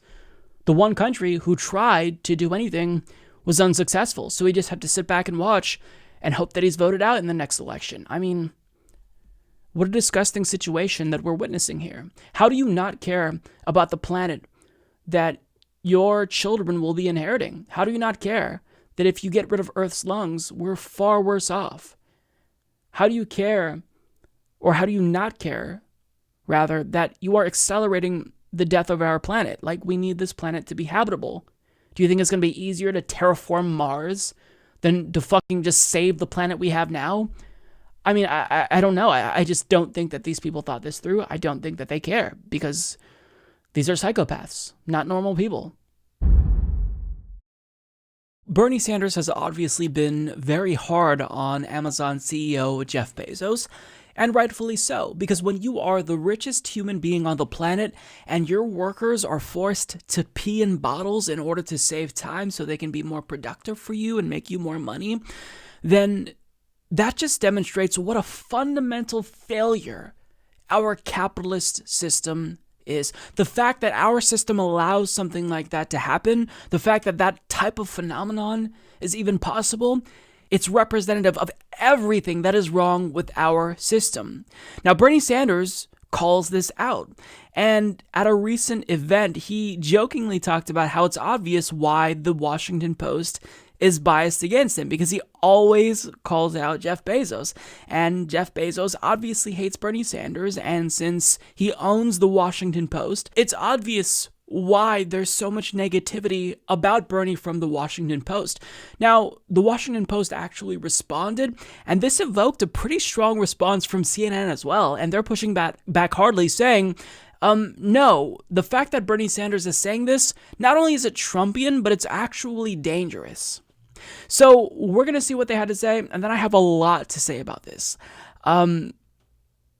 C: The one country who tried to do anything was unsuccessful, so we just have to sit back and watch and hope that he's voted out in the next election. What a disgusting situation that we're witnessing here. How do you not care about the planet that your children will be inheriting? How do you not care that if you get rid of Earth's lungs, we're far worse off? How do you care, or how do you not care, rather, that you are accelerating the death of our planet? Like, we need this planet to be habitable. Do you think it's going to be easier to terraform Mars than to fucking just save the planet we have now? I don't know. I just don't think that these people thought this through. I don't think that they care, because these are psychopaths, not normal people. Bernie Sanders has obviously been very hard on Amazon CEO Jeff Bezos, and rightfully so, because when you are the richest human being on the planet and your workers are forced to pee in bottles in order to save time so they can be more productive for you and make you more money, then that just demonstrates what a fundamental failure our capitalist system is. The fact that our system allows something like that to happen, the fact that that type of phenomenon is even possible, it's representative of everything that is wrong with our system. Now, Bernie Sanders calls this out. And at a recent event, he jokingly talked about how it's obvious why the Washington Post is biased against him, because he always calls out Jeff Bezos. And Jeff Bezos obviously hates Bernie Sanders, and since he owns the Washington Post, it's obvious why there's so much negativity about Bernie from the Washington Post. Now, the Washington Post actually responded, and this evoked a pretty strong response from CNN as well, and they're pushing back hardly, saying, no, the fact that Bernie Sanders is saying this, not only is it Trumpian, but it's actually dangerous. So we're going to see what they had to say, and then I have a lot to say about this.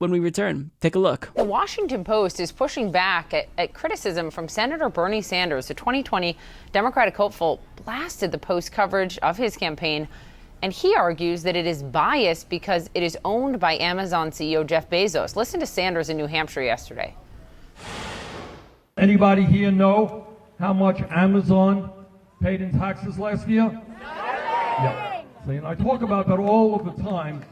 C: when we return. Take a look.
O: The Washington Post is pushing back at criticism from Senator Bernie Sanders. The 2020 Democratic hopeful blasted the Post coverage of his campaign, and he argues that it is biased because it is owned by Amazon CEO Jeff Bezos. Listen to Sanders in New Hampshire yesterday.
P: Anybody here know how much Amazon paid in taxes last year? Yeah. See, and I talk about that all of the time,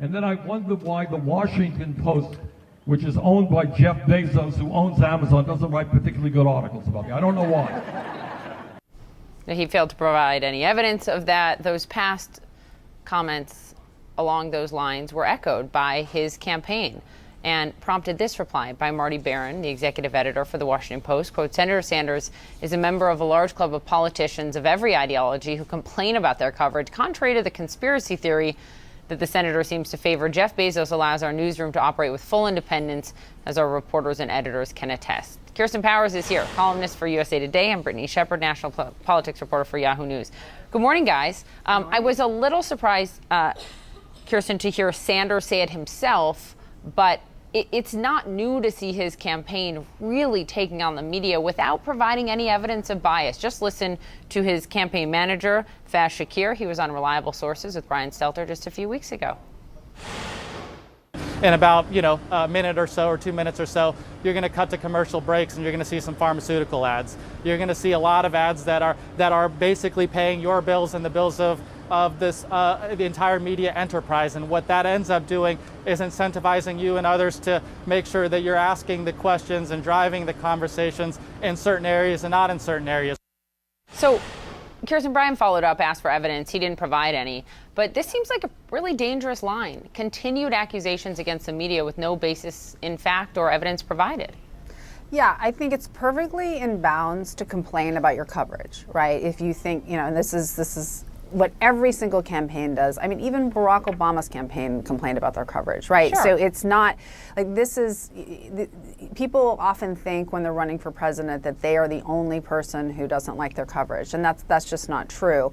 P: and then I wonder why the Washington Post, which is owned by Jeff Bezos, who owns Amazon, doesn't write particularly good articles about me. I don't know why.
O: He failed to provide any evidence of that. Those past comments along those lines were echoed by his campaign and prompted this reply by Marty Barron, the executive editor for the Washington Post. Quote, Senator Sanders is a member of a large club of politicians of every ideology who complain about their coverage. Contrary to the conspiracy theory that the senator seems to favor, Jeff Bezos allows our newsroom to operate with full independence, as our reporters and editors can attest. Kirsten Powers is here, columnist for USA Today, and Brittany Shepard, national politics reporter for Yahoo News. Good morning, guys. I was a little surprised, Kirsten, to hear Sanders say it himself, but it's not new to see his campaign really taking on the media without providing any evidence of bias. Just listen to his campaign manager, Faz Shakir. He was on Reliable Sources with Brian Stelter just a few weeks ago.
Q: In about, a minute or so or 2 minutes or so, you're going to cut to commercial breaks and you're going to see some pharmaceutical ads. You're going to see a lot of ads that are basically paying your bills and the bills of this the entire media enterprise. And what that ends up doing is incentivizing you and others to make sure that you're asking the questions and driving the conversations in certain areas and not in certain areas.
O: So Kirsten, Brian followed up, asked for evidence. He didn't provide any. But this seems like a really dangerous line. Continued accusations against the media with no basis in fact or evidence provided.
R: Yeah, I think it's perfectly in bounds to complain about your coverage, right? If you think, and this is what every single campaign does. I mean, even Barack Obama's campaign complained about their coverage, right?
O: Sure.
R: So it's not like people often think when they're running for president that they are the only person who doesn't like their coverage, and that's just not true.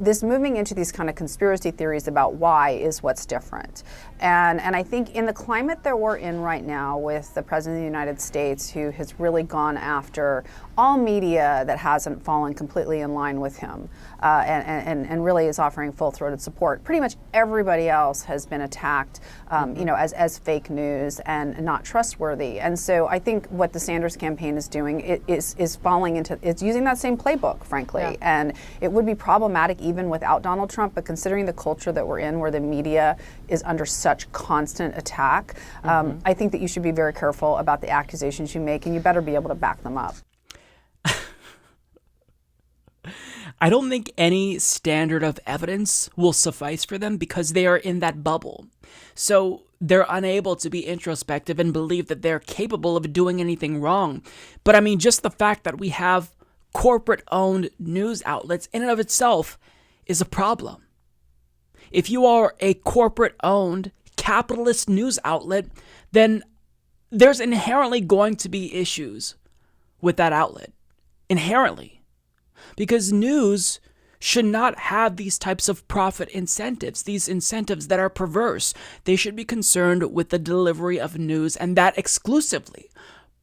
R: This moving into these kind of conspiracy theories about why is what's different. And I think in the climate that we're in right now with the President of the United States, who has really gone after all media that hasn't fallen completely in line with him, and really is offering full-throated support. Pretty much everybody else has been attacked, as fake news and not trustworthy. And so I think what the Sanders campaign is doing is falling into, it's using that same playbook, frankly. Yeah. And it would be problematic even without Donald Trump, but considering the culture that we're in, where the media is under such constant attack, I think that you should be very careful about the accusations you make, and you better be able to back them up.
C: I don't think any standard of evidence will suffice for them because they are in that bubble. So they're unable to be introspective and believe that they're capable of doing anything wrong. But I mean, just the fact that we have corporate-owned news outlets in and of itself is a problem. If you are a corporate-owned capitalist news outlet, then there's inherently going to be issues with that outlet. Inherently. Because news should not have these types of profit incentives, these incentives that are perverse. They should be concerned with the delivery of news, and that exclusively.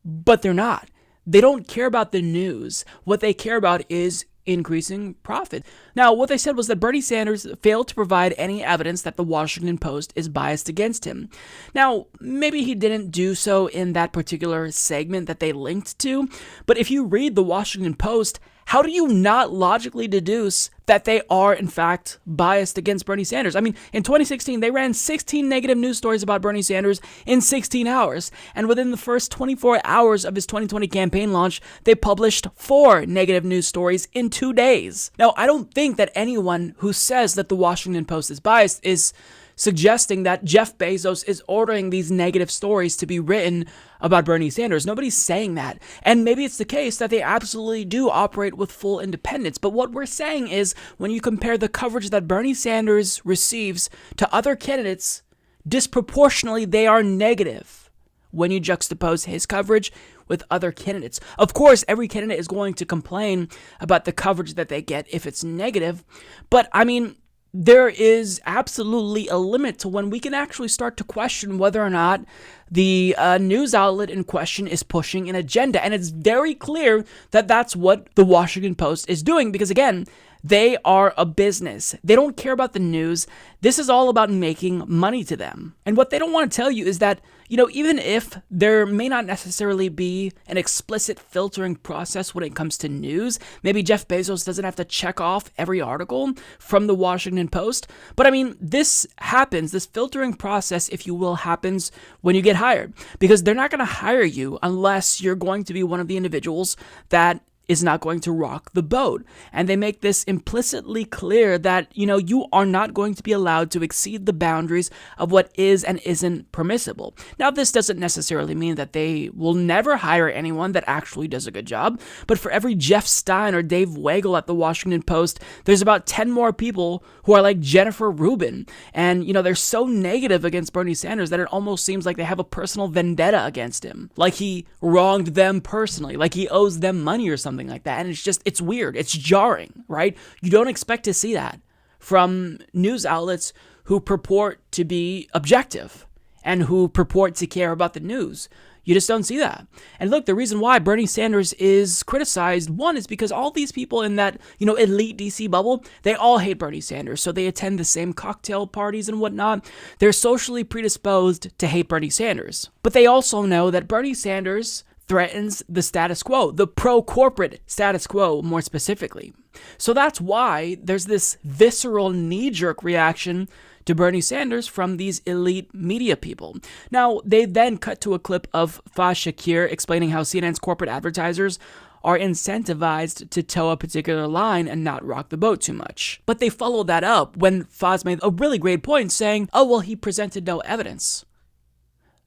C: But they're not. They don't care about the news. What they care about is increasing profit. Now, what they said was that Bernie Sanders failed to provide any evidence that the Washington Post is biased against him. Now, maybe he didn't do so in that particular segment that they linked to, but if you read the Washington Post, how do you not logically deduce that they are, in fact, biased against Bernie Sanders? I mean, in 2016, they ran 16 negative news stories about Bernie Sanders in 16 hours. And within the first 24 hours of his 2020 campaign launch, they published 4 negative news stories in 2 days. Now, I don't think that anyone who says that the Washington Post is biased is suggesting that Jeff Bezos is ordering these negative stories to be written about Bernie Sanders. Nobody's saying that. And maybe it's the case that they absolutely do operate with full independence. But what we're saying is when you compare the coverage that Bernie Sanders receives to other candidates, disproportionately they are negative when you juxtapose his coverage with other candidates. Of course, every candidate is going to complain about the coverage that they get if it's negative. But I mean, there is absolutely a limit to when we can actually start to question whether or not the news outlet in question is pushing an agenda. And it's very clear that that's what the Washington Post is doing, because again, they are a business. They don't care about the news. This is all about making money to them. And what they don't want to tell you is that, even if there may not necessarily be an explicit filtering process when it comes to news, maybe Jeff Bezos doesn't have to check off every article from the Washington Post. But this happens, this filtering process, if you will, happens when you get hired, because they're not going to hire you unless you're going to be one of the individuals that is not going to rock the boat. And they make this implicitly clear that, you are not going to be allowed to exceed the boundaries of what is and isn't permissible. Now, this doesn't necessarily mean that they will never hire anyone that actually does a good job, but for every Jeff Stein or Dave Weigel at the Washington Post, there's about 10 more people who are like Jennifer Rubin. And, they're so negative against Bernie Sanders that it almost seems like they have a personal vendetta against him. Like he wronged them personally, like he owes them money or something like that. And it's weird. It's jarring, right? You don't expect to see that from news outlets who purport to be objective and who purport to care about the news. You just don't see that. And look, the reason why Bernie Sanders is criticized, one, is because all these people in that, elite DC bubble, they all hate Bernie Sanders. So they attend the same cocktail parties and whatnot. They're socially predisposed to hate Bernie Sanders. But they also know that Bernie Sanders threatens the status quo, the pro-corporate status quo more specifically. So that's why there's this visceral knee-jerk reaction to Bernie Sanders from these elite media people. Now, they then cut to a clip of Faz Shakir explaining how CNN's corporate advertisers are incentivized to toe a particular line and not rock the boat too much. But they followed that up when Faz made a really great point saying, he presented no evidence.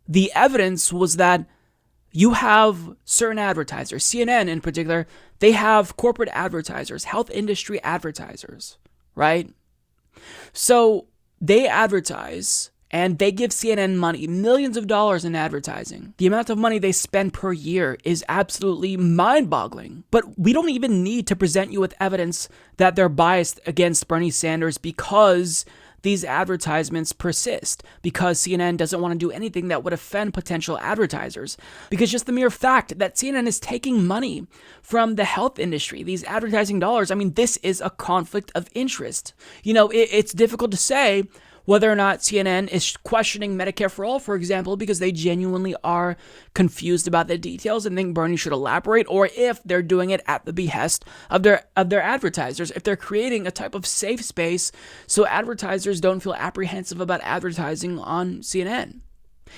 C: The evidence was that you have certain advertisers, CNN in particular, they have corporate advertisers, health industry advertisers, right? So they advertise and they give CNN money, millions of dollars in advertising. The amount of money they spend per year is absolutely mind-boggling. But we don't even need to present you with evidence that they're biased against Bernie Sanders because these advertisements persist, because CNN doesn't want to do anything that would offend potential advertisers. Because just the mere fact that CNN is taking money from the health industry, these advertising dollars, this is a conflict of interest. It's difficult to say whether or not CNN is questioning Medicare for All, for example, because they genuinely are confused about the details and think Bernie should elaborate, or if they're doing it at the behest of their advertisers, if they're creating a type of safe space so advertisers don't feel apprehensive about advertising on CNN.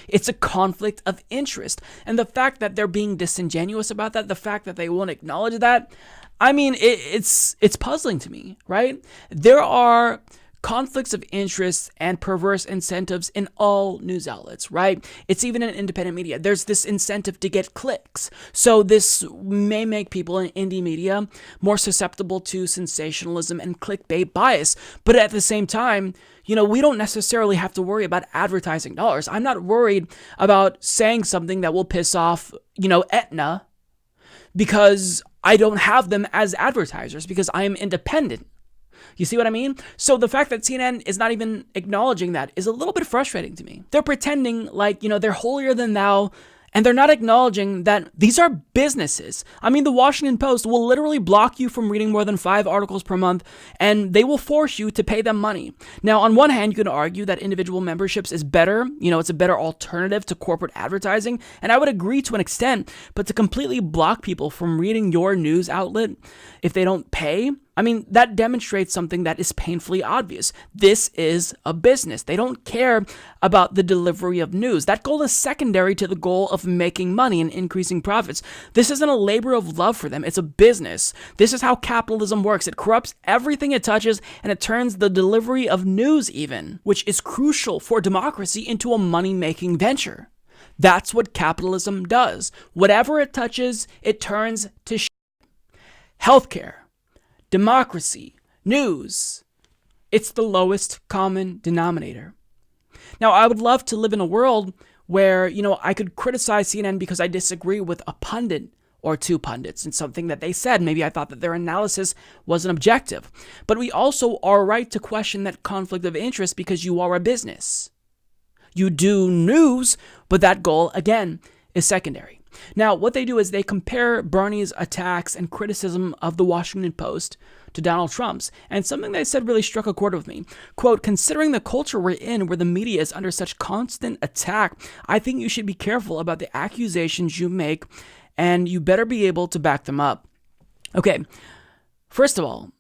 C: It's a conflict of interest. And the fact that they're being disingenuous about that, the fact that they won't acknowledge that, it's puzzling to me, right? There are conflicts of interest and perverse incentives in all news outlets, right? It's even in independent media. There's this incentive to get clicks. So this may make people in indie media more susceptible to sensationalism and clickbait bias. But at the same time, we don't necessarily have to worry about advertising dollars. I'm not worried about saying something that will piss off, Aetna, because I don't have them as advertisers, because I am independent. You see what I mean? So the fact that CNN is not even acknowledging that is a little bit frustrating to me. They're pretending like, they're holier than thou, and they're not acknowledging that these are businesses. The Washington Post will literally block you from reading more than 5 articles per month, and they will force you to pay them money. Now, on one hand, you can argue that individual memberships is better. It's a better alternative to corporate advertising, and I would agree to an extent, but to completely block people from reading your news outlet if they don't pay, that demonstrates something that is painfully obvious. This is a business. They don't care about the delivery of news. That goal is secondary to the goal of making money and increasing profits. This isn't a labor of love for them. It's a business. This is how capitalism works. It corrupts everything it touches, and it turns the delivery of news even, which is crucial for democracy, into a money-making venture. That's what capitalism does. Whatever it touches, it turns to shit. Healthcare, democracy, news. It's the lowest common denominator. Now, I would love to live in a world where, I could criticize CNN because I disagree with a pundit or two pundits and something that they said. Maybe I thought that their analysis wasn't objective. But we also are right to question that conflict of interest because you are a business. You do news, but that goal, again, is secondary. Now, what they do is they compare Bernie's attacks and criticism of the Washington Post to Donald Trump's. And something they said really struck a chord with me. Quote, considering the culture we're in where the media is under such constant attack, I think you should be careful about the accusations you make, and you better be able to back them up. Okay, first of all,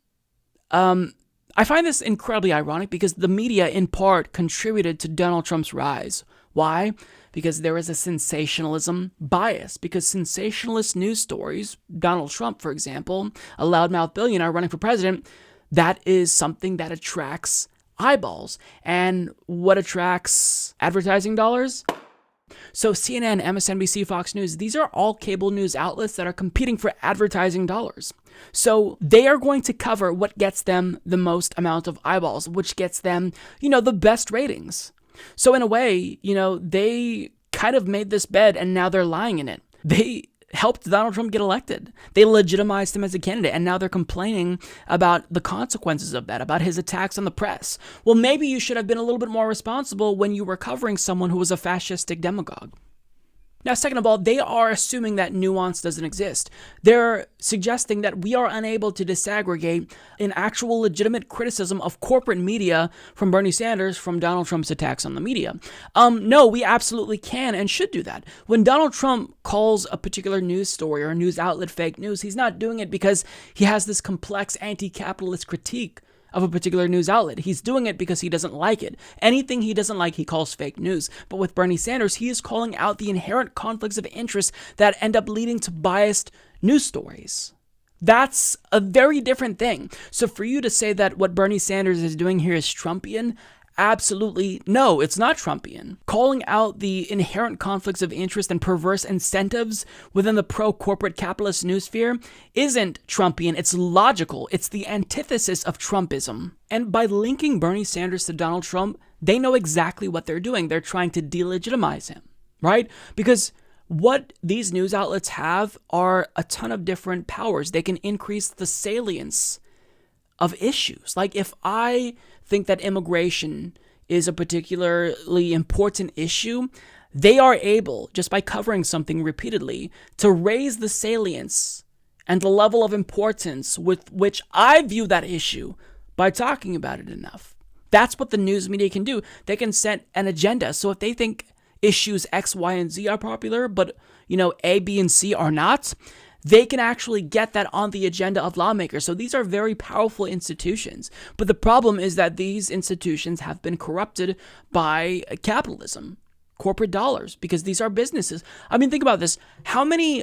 C: I find this incredibly ironic because the media, in part, contributed to Donald Trump's rise. Why? Because there is a sensationalism bias. Because sensationalist news stories, Donald Trump, for example, a loudmouth billionaire running for president, that is something that attracts eyeballs. And what attracts advertising dollars? So CNN, MSNBC, Fox News, these are all cable news outlets that are competing for advertising dollars. So they are going to cover what gets them the most amount of eyeballs, which gets them, the best ratings. So in a way, they kind of made this bed and now they're lying in it. They helped Donald Trump get elected. They legitimized him as a candidate, and now they're complaining about the consequences of that, about his attacks on the press. Well, maybe you should have been a little bit more responsible when you were covering someone who was a fascistic demagogue. Now, second of all, they are assuming that nuance doesn't exist. They're suggesting that we are unable to disaggregate an actual legitimate criticism of corporate media from Bernie Sanders from Donald Trump's attacks on the media. No, we absolutely can and should do that. When Donald Trump calls a particular news story or a news outlet fake news, he's not doing it because he has this complex anti-capitalist critique of a particular news outlet. He's doing it because he doesn't like it. Anything he doesn't like, he calls fake news. But with Bernie Sanders, he is calling out the inherent conflicts of interest that end up leading to biased news stories. That's a very different thing. So for you to say that what Bernie Sanders is doing here is Trumpian, absolutely no, it's not Trumpian. Calling out the inherent conflicts of interest and perverse incentives within the pro-corporate capitalist newsphere isn't Trumpian, it's logical. It's the antithesis of Trumpism. And by linking Bernie Sanders to Donald Trump, they know exactly what they're doing. They're trying to delegitimize him, right? Because what these news outlets have are a ton of different powers. They can increase the salience of issues. Like if I think that immigration is a particularly important issue, they are able, just by covering something repeatedly, to raise the salience and the level of importance with which I view that issue by talking about it enough. That's what the news media can do. They can set an agenda. So if they think issues X, Y, and Z are popular, but A, B, and C are not, they can actually get that on the agenda of lawmakers. So these are very powerful institutions. But the problem is that these institutions have been corrupted by capitalism, corporate dollars, because these are businesses. I mean, think about this. How many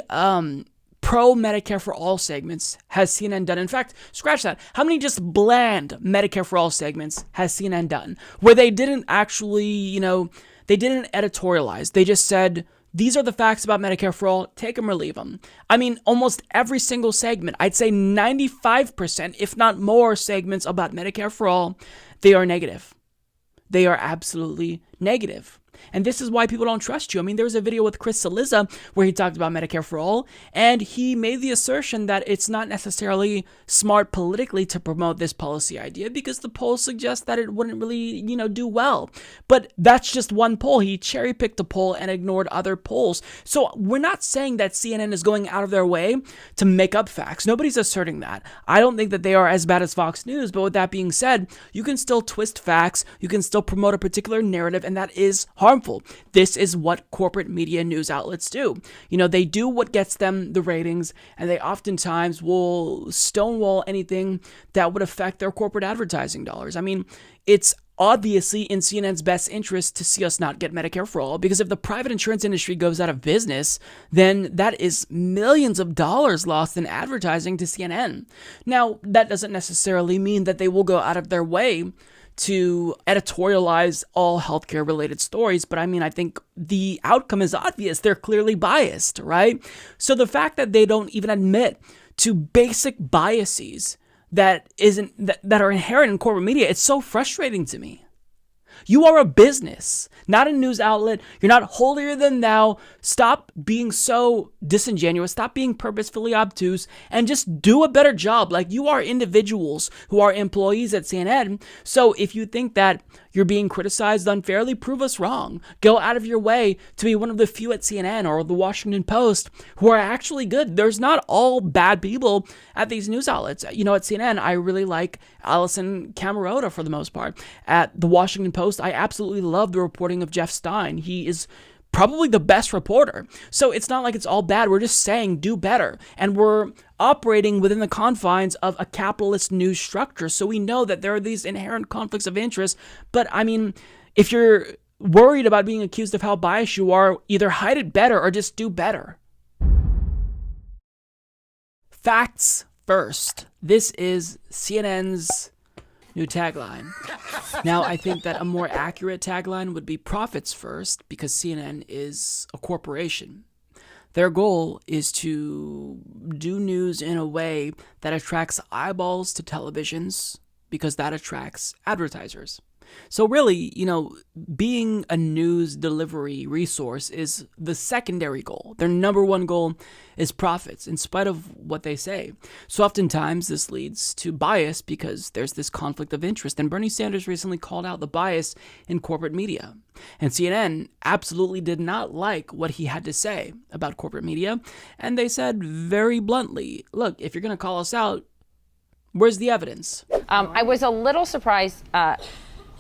C: pro-Medicare for All segments has CNN done? In fact, scratch that. How many just bland Medicare for All segments has CNN done? Where they didn't actually, they didn't editorialize. They just said, these are the facts about Medicare for All, take them or leave them. I mean, almost every single segment, I'd say 95%, if not more segments about Medicare for All, they are negative. They are absolutely negative. And this is why people don't trust you. I mean, there was a video with Chris Cillizza where he talked about Medicare for All, and he made the assertion that it's not necessarily smart politically to promote this policy idea because the polls suggest that it wouldn't really, do well. But that's just one poll. He cherry-picked a poll and ignored other polls. So we're not saying that CNN is going out of their way to make up facts. Nobody's asserting that. I don't think that they are as bad as Fox News, but with that being said, you can still twist facts, you can still promote a particular narrative, and that is harmful. This is what corporate media news outlets do. They do what gets them the ratings, and they oftentimes will stonewall anything that would affect their corporate advertising dollars. I mean, it's obviously in CNN's best interest to see us not get Medicare for All, because if the private insurance industry goes out of business, then that is millions of dollars lost in advertising to CNN. Now, that doesn't necessarily mean that they will go out of their way to editorialize all healthcare related stories. But I mean, I think the outcome is obvious. They're clearly biased, right? So the fact that they don't even admit to basic biases that are inherent in corporate media, it's so frustrating to me. You are a business, not a news outlet. You're not holier than thou. Stop being so disingenuous. Stop being purposefully obtuse and just do a better job. Like, you are individuals who are employees at CNN. So if you think that you're being criticized unfairly, prove us wrong. Go out of your way to be one of the few at CNN or the Washington Post who are actually good. There's not all bad people at these news outlets. You know, at CNN, I really like Alison Camerota for the most part. At the Washington Post, I absolutely love the reporting of Jeff Stein. He is probably the best reporter. So it's not like it's all bad. We're just saying do better. And we're operating within the confines of a capitalist news structure. So we know that there are these inherent conflicts of interest. But I mean, if you're worried about being accused of how biased you are, either hide it better or just do better. Facts first. This is CNN's new tagline. Now, I think that a more accurate tagline would be profits first, because CNN is a corporation. Their goal is to do news in a way that attracts eyeballs to televisions, because that attracts advertisers. So really, you know, being a news delivery resource is the secondary goal. Their number one goal is profits, in spite of what they say. So oftentimes this leads to bias because there's this conflict of interest. And Bernie Sanders recently called out the bias in corporate media. And CNN absolutely did not like what he had to say about corporate media. And they said very bluntly, look, if you're going to call us out, where's the evidence?
O: I was a little surprised,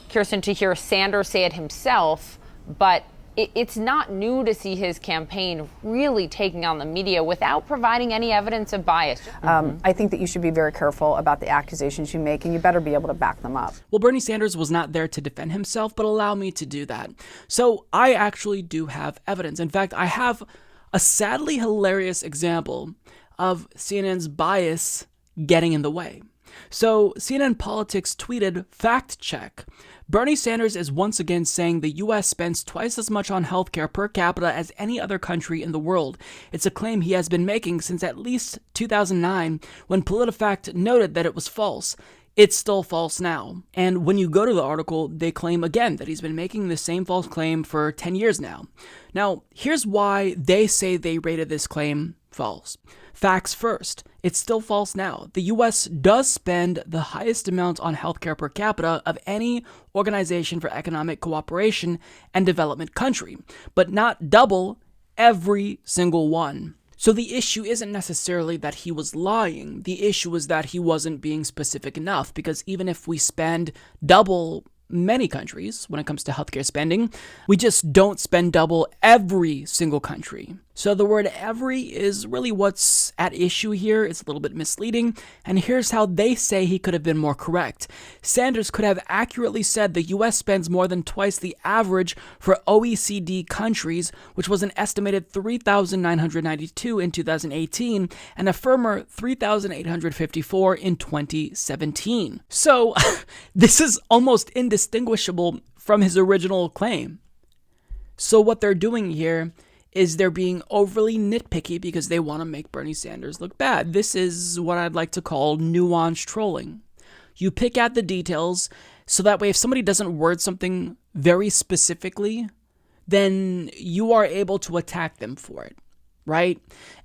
O: Kirsten, to hear Sanders say it himself, but it's not new to see his campaign really taking on the media without providing any evidence of bias.
R: I think that you should be very careful about the accusations you make, and you better be able to back them up.
C: Well, Bernie Sanders was not there to defend himself, but allow me to do that. So I actually do have evidence. In fact, I have a sadly hilarious example of CNN's bias getting in the way. So CNN Politics tweeted, fact check. Bernie Sanders is once again saying the U.S. spends twice as much on healthcare per capita as any other country in the world. It's a claim he has been making since at least 2009, when PolitiFact noted that it was false. It's still false now. And when you go to the article, they claim again that he's been making the same false claim for 10 years now. Now, here's why they say they rated this claim false. Facts first. It's still false now. The U.S. does spend the highest amount on healthcare per capita of any organization for economic cooperation and development country, but not double every single one. So the issue isn't necessarily that he was lying. The issue is that he wasn't being specific enough, because even if we spend double many countries when it comes to healthcare spending, we just don't spend double every single country. So the word every is really what's at issue here. It's a little bit misleading, and here's how they say he could have been more correct. Sanders could have accurately said the US spends more than twice the average for OECD countries, which was an estimated $3,992 in 2018 and a firmer $3,854 in 2017. So this is almost indistinguishable from his original claim. So what they're doing here is they're being overly nitpicky because they want to make Bernie Sanders look bad. This is what I'd like to call nuanced trolling. You pick out the details so that way if somebody doesn't word something very specifically, then you are able to attack them for it, right?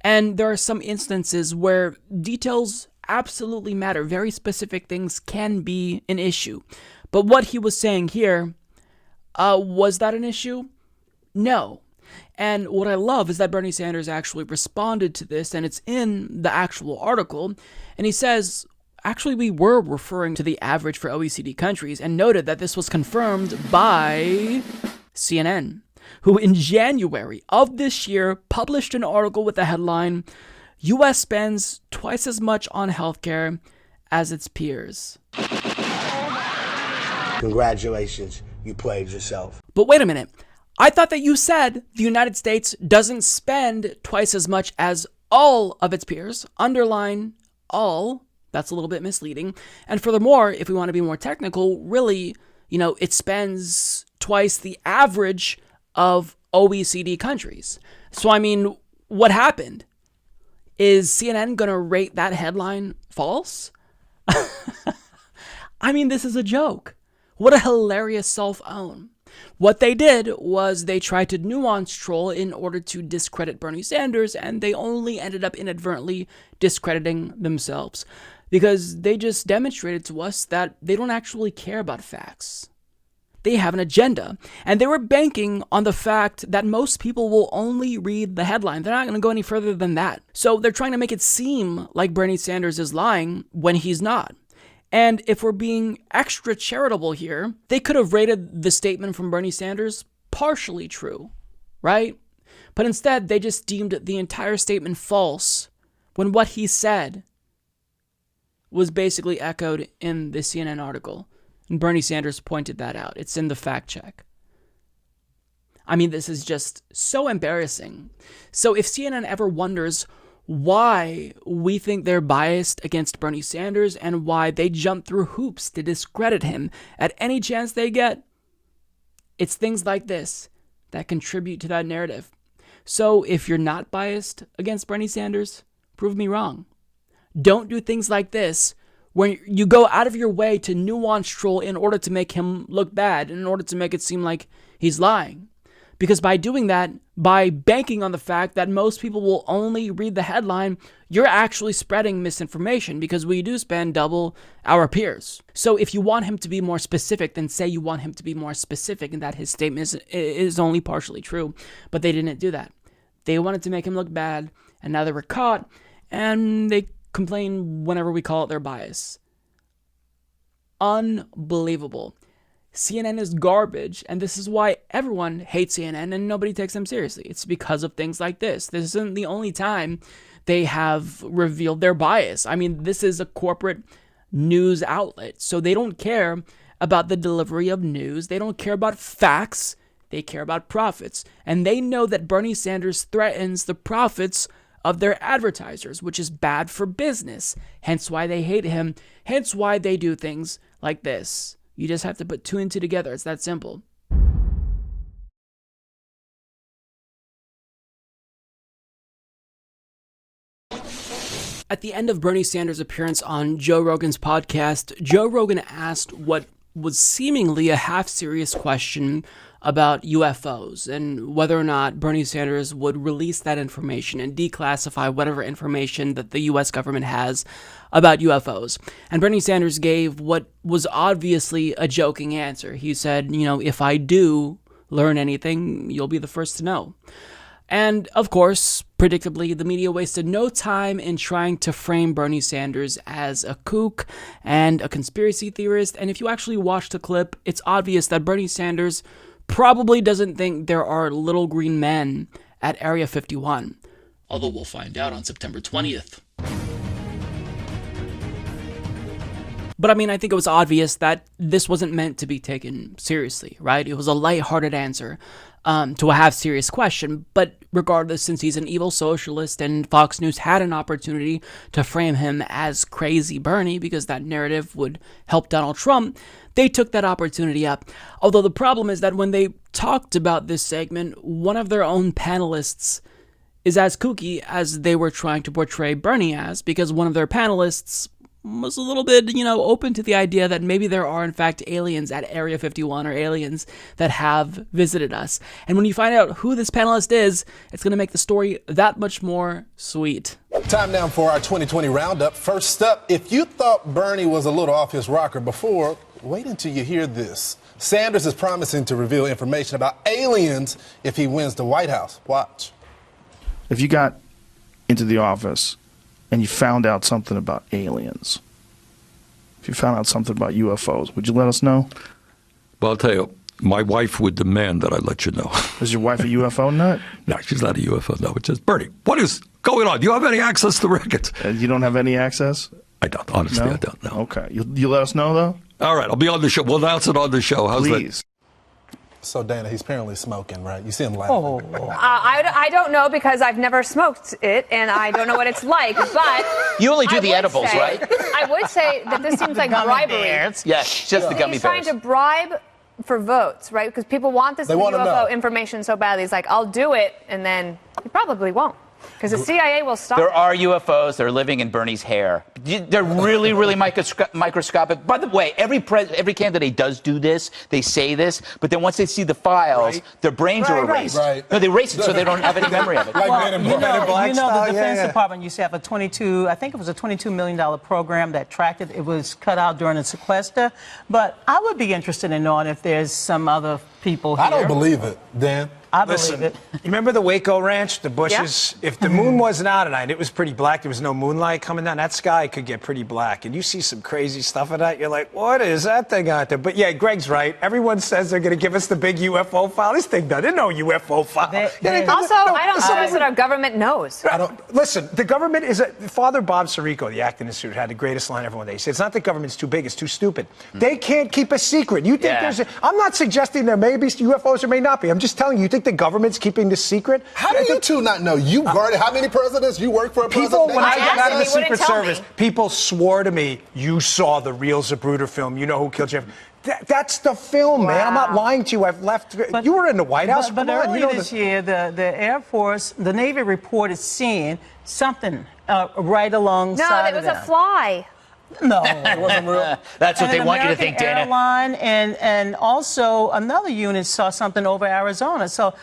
C: And there are some instances where details absolutely matter. Very specific things can be an issue. But what he was saying here, was that an issue? No. And what I love is that Bernie Sanders actually responded to this, and it's in the actual article, and he says, actually, we were referring to the average for OECD countries, and noted that this was confirmed by CNN, who in January of this year published an article with the headline, U.S. spends twice as much on healthcare as its peers.
S: Congratulations, you played yourself.
C: But wait a minute. I thought that you said the United States doesn't spend twice as much as all of its peers. Underline all. That's a little bit misleading. And furthermore, if we want to be more technical, really, it spends twice the average of OECD countries. So, what happened? Is CNN going to rate that headline false? This is a joke. What a hilarious self-own. What they did was they tried to nuance troll in order to discredit Bernie Sanders, and they only ended up inadvertently discrediting themselves because they just demonstrated to us that they don't actually care about facts. They have an agenda, and they were banking on the fact that most people will only read the headline. They're not going to go any further than that. So they're trying to make it seem like Bernie Sanders is lying when he's not. And if we're being extra charitable here, they could have rated the statement from Bernie Sanders partially true, right? But instead, they just deemed the entire statement false when what he said was basically echoed in the CNN article. And Bernie Sanders pointed that out. It's in the fact check. I mean, this is just so embarrassing. So if CNN ever wonders why we think they're biased against Bernie Sanders and why they jump through hoops to discredit him at any chance they get, it's things like this that contribute to that narrative. So if you're not biased against Bernie Sanders, prove me wrong. Don't do things like this when you go out of your way to nuance troll in order to make him look bad, in order to make it seem like he's lying. Because by doing that, by banking on the fact that most people will only read the headline, you're actually spreading misinformation because we do spend double our peers. So if you want him to be more specific, then say you want him to be more specific and that his statement is only partially true. But they didn't do that. They wanted to make him look bad, and now they were caught, and they complain whenever we call it their bias. Unbelievable. CNN is garbage, and this is why everyone hates CNN and nobody takes them seriously. It's because of things like this. This isn't the only time they have revealed their bias. I mean, this is a corporate news outlet, so they don't care about the delivery of news. They don't care about facts. They care about profits. And they know that Bernie Sanders threatens the profits of their advertisers, which is bad for business. Hence why they hate him. Hence why they do things like this. You just have to put two and two together. It's that simple. At the end of Bernie Sanders' appearance on Joe Rogan's podcast, Joe Rogan asked what was seemingly a half-serious question about UFOs and whether or not Bernie Sanders would release that information and declassify whatever information that the US government has about UFOs. And Bernie Sanders gave what was obviously a joking answer. He said, if I do learn anything, you'll be the first to know. And of course, predictably, the media wasted no time in trying to frame Bernie Sanders as a kook and a conspiracy theorist. And if you actually watch the clip, it's obvious that Bernie Sanders probably doesn't think there are little green men at Area 51. Although we'll find out on September 20th. But I mean, I think it was obvious that this wasn't meant to be taken seriously, right? It was a lighthearted answer to a half-serious question. But regardless, since he's an evil socialist and Fox News had an opportunity to frame him as crazy Bernie because that narrative would help Donald Trump, they took that opportunity up. Although the problem is that when they talked about this segment, one of their own panelists is as kooky as they were trying to portray Bernie as, because one of their panelists was a little bit, open to the idea that maybe there are, in fact, aliens at Area 51 or aliens that have visited us. And when you find out who this panelist is, it's going to make the story that much more sweet.
T: Time now for our 2020 roundup. First up, if you thought Bernie was a little off his rocker before, wait until you hear this. Sanders is promising to reveal information about aliens if he wins the White House. Watch.
U: If you got into the office and you found out something about aliens, if you found out something about UFOs, would you let us know?
V: Well, I'll tell you, my wife would demand that I let you know.
U: Is your wife a UFO nut?
V: No, she's not a UFO nut. It's just, Bernie, what is going on? Do you have any access to the records?
U: You don't have any access?
V: I don't. Honestly,
U: No?
V: I don't know.
U: Okay. You let us know, though?
V: All right, I'll be on the show. We'll announce it on the show. How's
U: Please.
V: that?
T: So, Dana, he's apparently smoking, right? You see him laughing.
W: I don't know because I've never smoked it and I don't know what it's like, but...
X: You only do the edibles, right?
W: I would say that this seems like bribery.
X: Yes, just the gummy
W: He's
X: bears.
W: trying to bribe for votes, right? Because people want this
T: They wanna
W: UFO
T: know.
W: information so badly. He's like, I'll do it, and then he probably won't. Because the CIA will stop.
X: There are UFOs that are living in Bernie's hair. They're really, really microscopic. By the way, every candidate does do this. They say this, but then once they see the files, their brains are erased. No, they erase it so they don't have any memory of it.
A: Well, the Defense Department used to have a $22 million program that tracked it. It was cut out during the sequester. But I would be interested in knowing if there's some other people here.
T: I don't believe it, Dan.
A: I believe it.
B: You remember the Waco Ranch, the bushes? Yeah. If the moon wasn't out at night, it was pretty black. There was no moonlight coming down. That sky could get pretty black. And you see some crazy stuff at night. You're like, what is that thing out there? But yeah, Greg's right. Everyone says they're going to give us the big UFO file. This thing doesn't know UFO file.
W: I don't trust that our government knows.
B: Listen, the government is Father Bob Sirico, the acting institute, had the greatest line ever one day. He said, it's not the government's too big, it's too stupid. They can't keep a secret. You think I'm not suggesting there may be UFOs or may not be. I'm just telling you, you think the government's keeping this secret?
T: How do you two not know? You guarded how many presidents? You work for a president?
B: When I got out of the Secret Service, people swore to me, you saw the real Zapruder film. You know who killed Jeff. That's the film, man. I'm not lying to you. I've left. You were in the White House.
A: But earlier this year, the Air Force, the Navy reported seeing something right alongside
W: No, it was a fly.
A: No, it wasn't real.
X: That's what they want you to think, Dana.
A: Airline and also another unit saw something over Arizona. So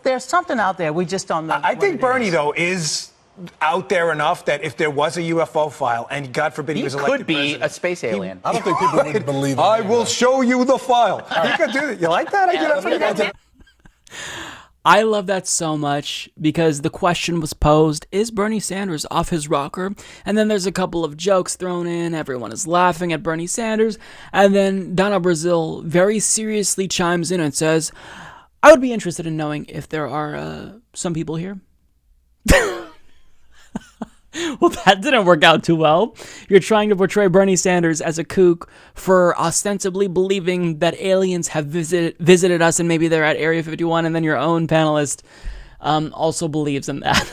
A: there's something out there. We just don't know.
B: I think Bernie, though, is out there enough that if there was a UFO file, and God forbid he was elected president,
X: could be a space alien.
T: I don't think people would believe it.
B: I will show you the file. You could do it. You like that? I do that pretty good.
C: I love that so much because the question was posed, is Bernie Sanders off his rocker? And then there's a couple of jokes thrown in. Everyone is laughing at Bernie Sanders. And then Donna Brazil very seriously chimes in and says, I would be interested in knowing if there are some people here. Well, that didn't work out too well. You're trying to portray Bernie Sanders as a kook for ostensibly believing that aliens have visited us and maybe they're at Area 51, and then your own panelist also believes in that.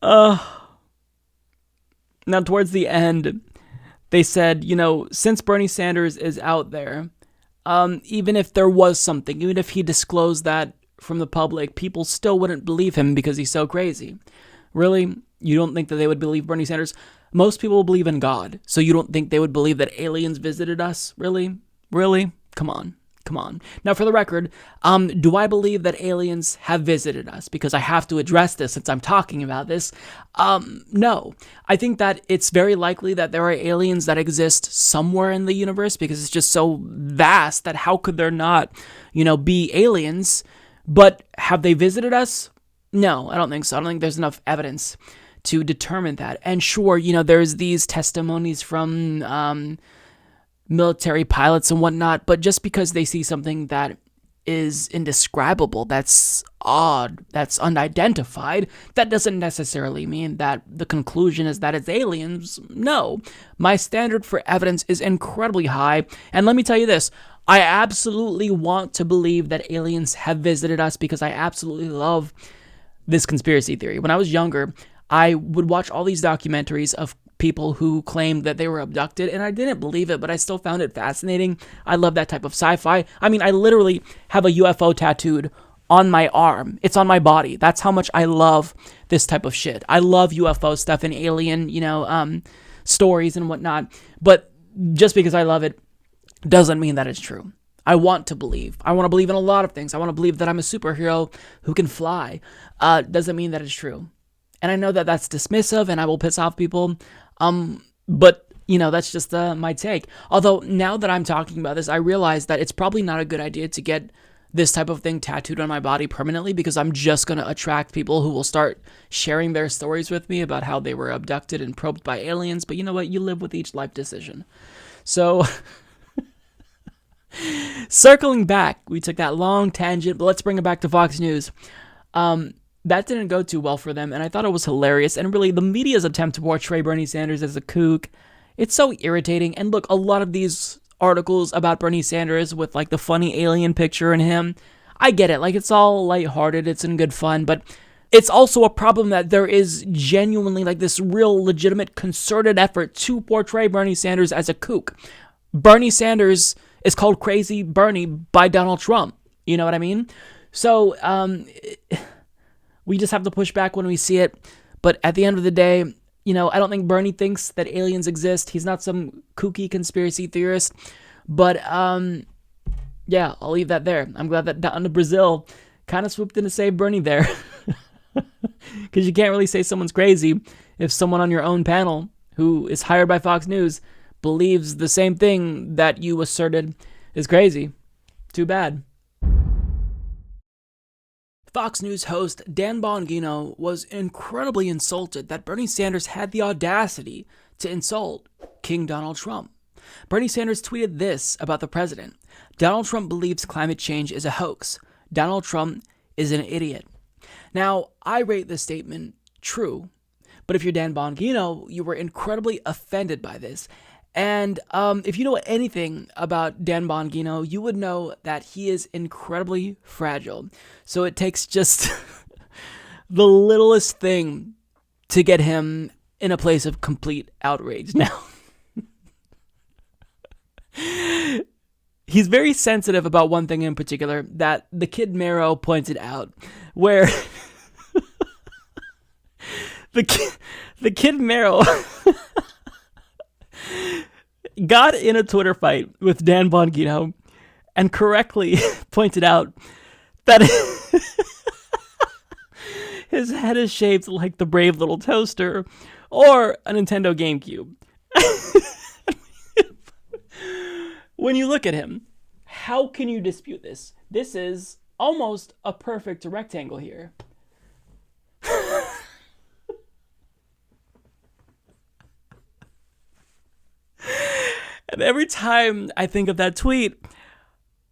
C: Now, towards the end, they said, since Bernie Sanders is out there, even if there was something, even if he disclosed that from the public, people still wouldn't believe him because he's so crazy. Really? You don't think that they would believe Bernie Sanders? Most people believe in God, so you don't think they would believe that aliens visited us? Really? Really? Come on. Now, for the record, do I believe that aliens have visited us? Because I have to address this since I'm talking about this. No. I think that it's very likely that there are aliens that exist somewhere in the universe because it's just so vast that how could there not, be aliens? But have they visited us? No, I don't think so. I don't think there's enough evidence to determine that. And sure, there's these testimonies from military pilots and whatnot, but just because they see something that is indescribable, that's odd, that's unidentified, that doesn't necessarily mean that the conclusion is that it's aliens. No, my standard for evidence is incredibly high, and let me tell you this, I absolutely want to believe that aliens have visited us because I absolutely love this conspiracy theory. When I was younger, I would watch all these documentaries of people who claimed that they were abducted, and I didn't believe it, but I still found it fascinating. I love that type of sci-fi. I mean, I literally have a UFO tattooed on my arm. It's on my body. That's how much I love this type of shit. I love UFO stuff and alien, stories and whatnot, but just because I love it doesn't mean that it's true. I want to believe. I want to believe in a lot of things. I want to believe that I'm a superhero who can fly. Doesn't mean that it's true. And I know that that's dismissive and I will piss off people. But, that's just my take. Although now that I'm talking about this, I realize that it's probably not a good idea to get this type of thing tattooed on my body permanently because I'm just going to attract people who will start sharing their stories with me about how they were abducted and probed by aliens. But you know what? You live with each life decision. So circling back, we took that long tangent, but let's bring it back to Fox News. That didn't go too well for them, and I thought it was hilarious. And really, the media's attempt to portray Bernie Sanders as a kook, it's so irritating. And look, a lot of these articles about Bernie Sanders with like the funny alien picture in him, I get it. Like, it's all lighthearted, it's in good fun, but it's also a problem that there is genuinely like this real legitimate concerted effort to portray Bernie Sanders as a kook. Bernie Sanders is called Crazy Bernie by Donald Trump. You know what I mean? So we just have to push back when we see it. But at the end of the day, you know, I don't think Bernie thinks that aliens exist. He's not some kooky conspiracy theorist. But yeah, I'll leave that there. I'm glad that down to Brazil kind of swooped in to save Bernie there. Because you can't really say someone's crazy if someone on your own panel who is hired by Fox News believes the same thing that you asserted is crazy. Too bad. Fox News host Dan Bongino was incredibly insulted that Bernie Sanders had the audacity to insult King Donald Trump. Bernie Sanders tweeted this about the president: Donald Trump believes climate change is a hoax. Donald Trump is an idiot. Now, I rate this statement true, but if you're Dan Bongino, you were incredibly offended by this. And if you know anything about Dan Bongino, you would know that he is incredibly fragile. So it takes just the littlest thing to get him in a place of complete outrage. Now, he's very sensitive about one thing in particular that the kid Mero pointed out, where the kid Mero got in a Twitter fight with Dan Bongino and correctly pointed out that his head is shaped like the brave little toaster or a Nintendo GameCube. When you look at him, how can you dispute this? This is almost a perfect rectangle here. And every time I think of that tweet,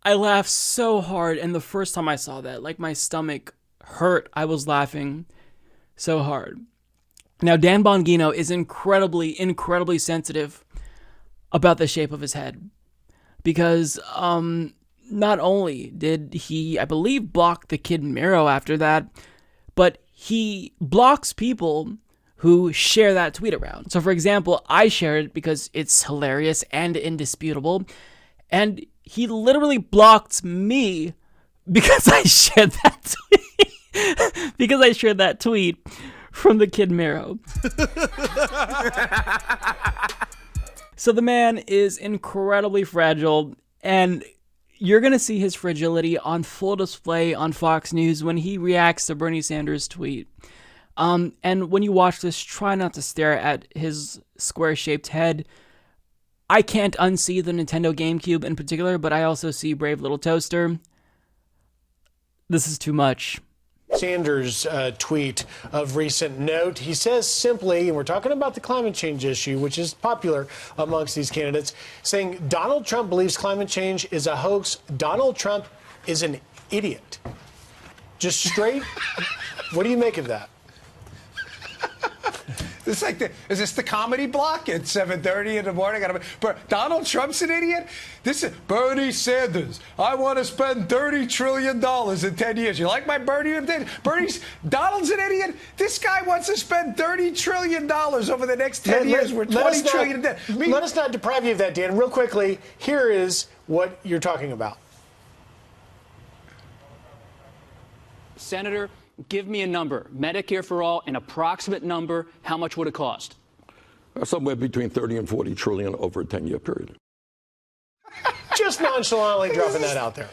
C: I laugh so hard. And the first time I saw that, like, my stomach hurt. I was laughing so hard. Now, Dan Bongino is incredibly, incredibly sensitive about the shape of his head. Because not only did he, I believe, block the kid Mero after that, but he blocks people who share that tweet around. So, for example, I shared it because it's hilarious and indisputable, and he literally blocked me because I shared that tweet. Because I shared that tweet from the kid Mero. So the man is incredibly fragile, and you're going to see his fragility on full display on Fox News when he reacts to Bernie Sanders' tweet. And when you watch this, try not to stare at his square-shaped head. I can't unsee the Nintendo GameCube in particular, but I also see Brave Little Toaster. This is too much.
D: Sanders' tweet of recent note. He says simply, and we're talking about the climate change issue, which is popular amongst these candidates, saying Donald Trump believes climate change is a hoax. Donald Trump is an idiot. Just straight. What do you make of that?
B: It's like is this the comedy block at 7:30 in the morning? Donald Trump's an idiot? This is Bernie Sanders. I want to spend $30 trillion in 10 years. You like my Bernie? Donald's an idiot? This guy wants to spend $30 trillion over the next 10 years. We're $20 trillion in debt.
D: Let us not deprive you of that, Dan. Real quickly, here is what you're talking about.
F: Senator, give me a number. Medicare for all, an approximate number. How much would it cost?
V: Somewhere between 30 and 40 trillion over a 10-year period.
D: Just nonchalantly dropping that out there.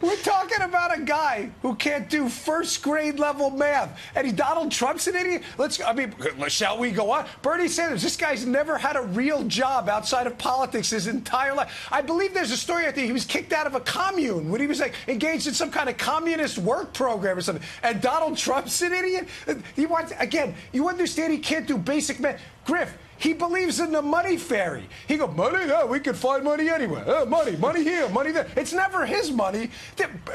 B: We're talking about a guy who can't do first grade level math, and Donald Trump's an idiot. Shall we go on? Bernie Sanders, this guy's never had a real job outside of politics his entire life. I believe there's a story out there he was kicked out of a commune when he was engaged in some kind of communist work program or something. And Donald Trump's an idiot. You understand he can't do basic math. Griff, he believes in the money fairy. He goes, money? Yeah, we can find money anywhere. Money here, money there. It's never his money.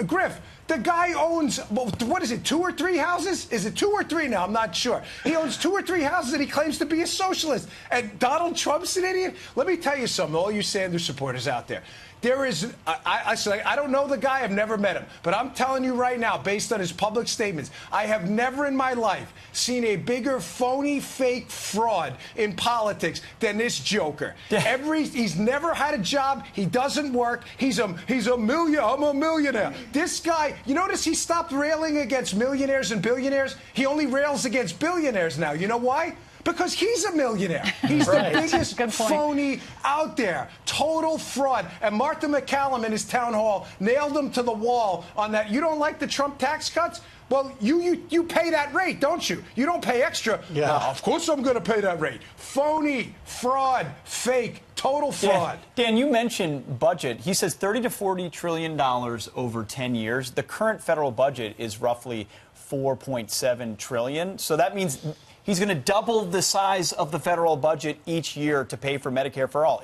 B: Griff, The guy owns, well, what is it, 2 or 3 houses? Is it 2 or 3 now? I'm not sure. He owns 2 or 3 houses and he claims to be a socialist. And Donald Trump's an idiot? Let me tell you something, all you Sanders supporters out there. There is, I don't know the guy, I've never met him, but I'm telling you right now, based on his public statements, I have never in my life seen a bigger phony, fake fraud in politics than this joker. He's never had a job, he doesn't work, I'm a millionaire. This guy, you notice he stopped railing against millionaires and billionaires? He only rails against billionaires now. You know why? Because he's a millionaire. He's the biggest phony out there. Total fraud. And Martha McCallum in his town hall nailed him to the wall on that. You don't like the Trump tax cuts? Well, you pay that rate, don't you? You don't pay extra. Yeah. Well, of course I'm going to pay that rate. Phony, fraud, fake, total fraud.
E: Dan, you mentioned budget. He says $30 to $40 trillion over 10 years. The current federal budget is roughly $4.7 trillion. So that means he's going to double the size of the federal budget each year to pay for Medicare for all.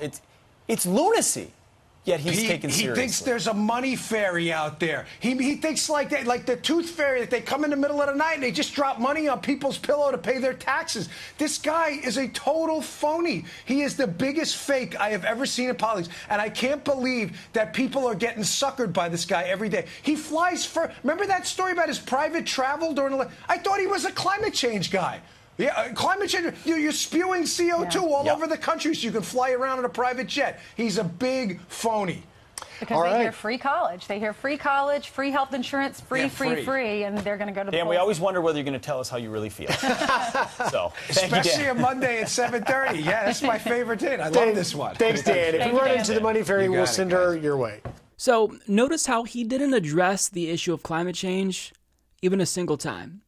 E: It's lunacy. Yet he's taken seriously.
B: He thinks there's a money fairy out there. He thinks like the tooth fairy, that they come in the middle of the night and they just drop money on people's pillow to pay their taxes. This guy is a total phony. He is the biggest fake I have ever seen in politics. And I can't believe that people are getting suckered by this guy every day. He flies remember that story about his private travel during I thought he was a climate change guy. Yeah, climate change. You're spewing CO2 all over the country so you can fly around in a private jet. He's a big phony.
W: Because they hear free college. They hear free college, free health insurance, free, and they're going to go to the
E: Dan, we always wonder whether you're going to tell us how you really feel. So,
B: especially on Monday at 7:30. Yeah, that's my favorite thing. I love this one.
D: Thanks, Dan. If we run into the money fairy, we'll send her your way.
C: So, notice how he didn't address the issue of climate change even a single time.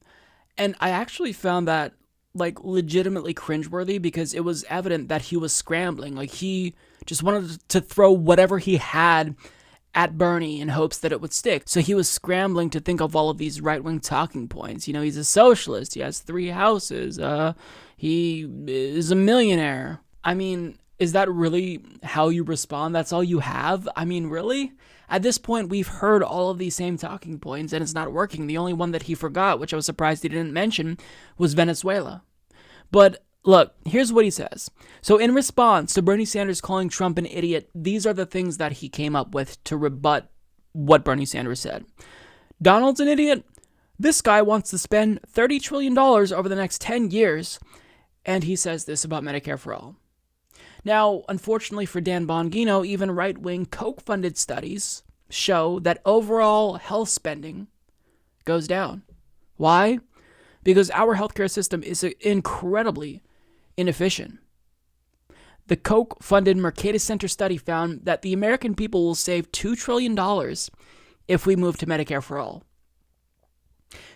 C: And I actually found that legitimately cringeworthy because it was evident that he was scrambling. Like, he just wanted to throw whatever he had at Bernie in hopes that it would stick. So he was scrambling to think of all of these right-wing talking points. You know, he's a socialist. He has 3 houses. He is a millionaire. I mean, is that really how you respond? That's all you have? I mean, really? At this point, we've heard all of these same talking points, and it's not working. The only one that he forgot, which I was surprised he didn't mention, was Venezuela. But look, here's what he says. So in response to Bernie Sanders calling Trump an idiot, these are the things that he came up with to rebut what Bernie Sanders said. Donald's an idiot. This guy wants to spend $30 trillion over the next 10 years, and he says this about Medicare for all. Now, unfortunately for Dan Bongino, even right-wing Koch-funded studies show that overall health spending goes down. Why? Because our healthcare system is incredibly inefficient. The Koch-funded Mercatus Center study found that the American people will save $2 trillion if we move to Medicare for all.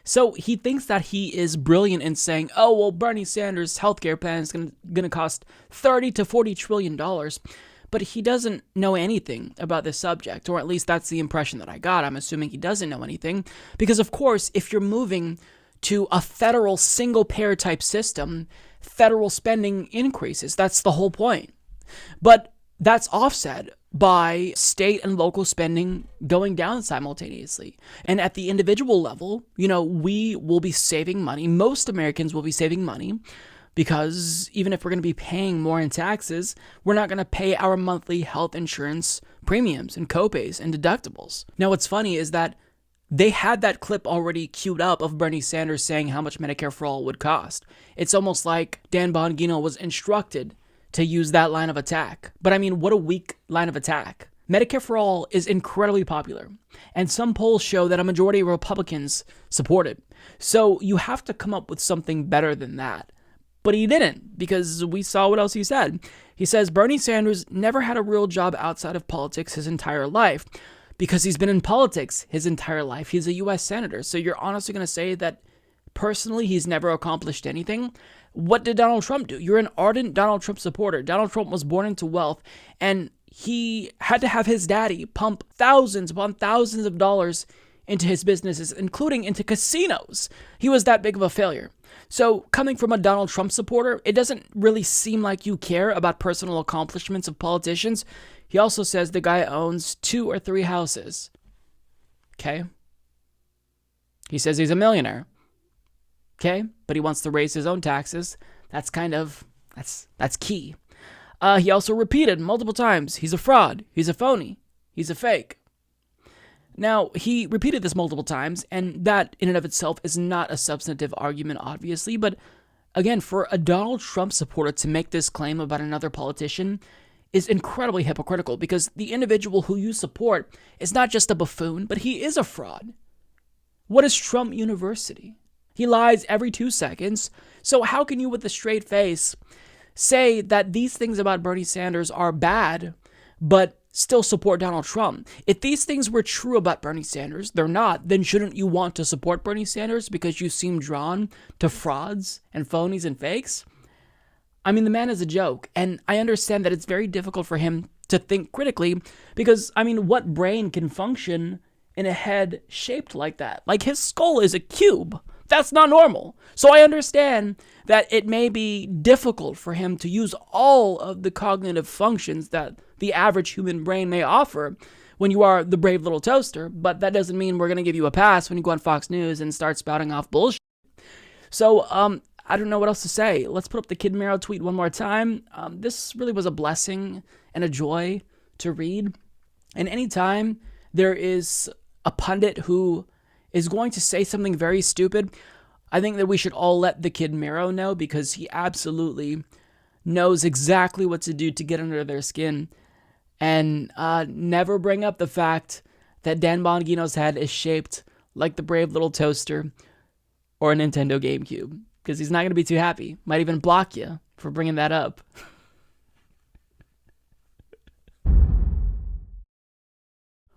C: So he thinks that he is brilliant in saying, oh, well, Bernie Sanders' healthcare plan is going to cost $30 to $40 trillion. But he doesn't know anything about this subject, or at least that's the impression that I got. I'm assuming he doesn't know anything. Because, of course, if you're moving to a federal single-payer type system, federal spending increases. That's the whole point. But that's offset by state and local spending going down simultaneously. And at the individual level, you know, we will be saving money. Most Americans will be saving money because even if we're going to be paying more in taxes, we're not going to pay our monthly health insurance premiums and copays and deductibles. Now, what's funny is that they had that clip already queued up of Bernie Sanders saying how much Medicare for all would cost. It's almost like Dan Bongino was instructed to use that line of attack. But I mean, what a weak line of attack. Medicare for all is incredibly popular, and some polls show that a majority of Republicans support it. So you have to come up with something better than that. But he didn't, because we saw what else he said. He says Bernie Sanders never had a real job outside of politics his entire life, because he's been in politics his entire life. He's a U.S. senator. So you're honestly going to say that personally he's never accomplished anything? What did Donald Trump do? You're an ardent Donald Trump supporter. Donald Trump was born into wealth, and he had to have his daddy pump thousands upon thousands of dollars into his businesses, including into casinos. He was that big of a failure. So coming from a Donald Trump supporter, it doesn't really seem like you care about personal accomplishments of politicians. He also says the guy owns 2 or 3 houses. Okay? He says he's a millionaire. Okay, but he wants to raise his own taxes. That's key. He also repeated multiple times, he's a fraud, he's a phony, he's a fake. Now, he repeated this multiple times, and that in and of itself is not a substantive argument, obviously, but again, for a Donald Trump supporter to make this claim about another politician is incredibly hypocritical, because the individual who you support is not just a buffoon, but he is a fraud. What is Trump University? He lies every 2 seconds, so how can you with a straight face say that these things about Bernie Sanders are bad, but still support Donald Trump? If these things were true about Bernie Sanders, they're not, then shouldn't you want to support Bernie Sanders because you seem drawn to frauds and phonies and fakes? I mean, the man is a joke, and I understand that it's very difficult for him to think critically because, I mean, what brain can function in a head shaped like that? Like, his skull is a cube. That's not normal. So I understand that it may be difficult for him to use all of the cognitive functions that the average human brain may offer when you are the brave little toaster, but that doesn't mean we're going to give you a pass when you go on Fox News and start spouting off bullshit. So, I don't know what else to say. Let's put up the Kid Mero tweet one more time. This really was a blessing and a joy to read. And anytime there is a pundit who is going to say something very stupid, I think that we should all let the Kid Mero know, because he absolutely knows exactly what to do to get under their skin. And never bring up the fact that Dan Bongino's head is shaped like the brave little toaster or a Nintendo GameCube, because he's not going to be too happy. Might even block you for bringing that up.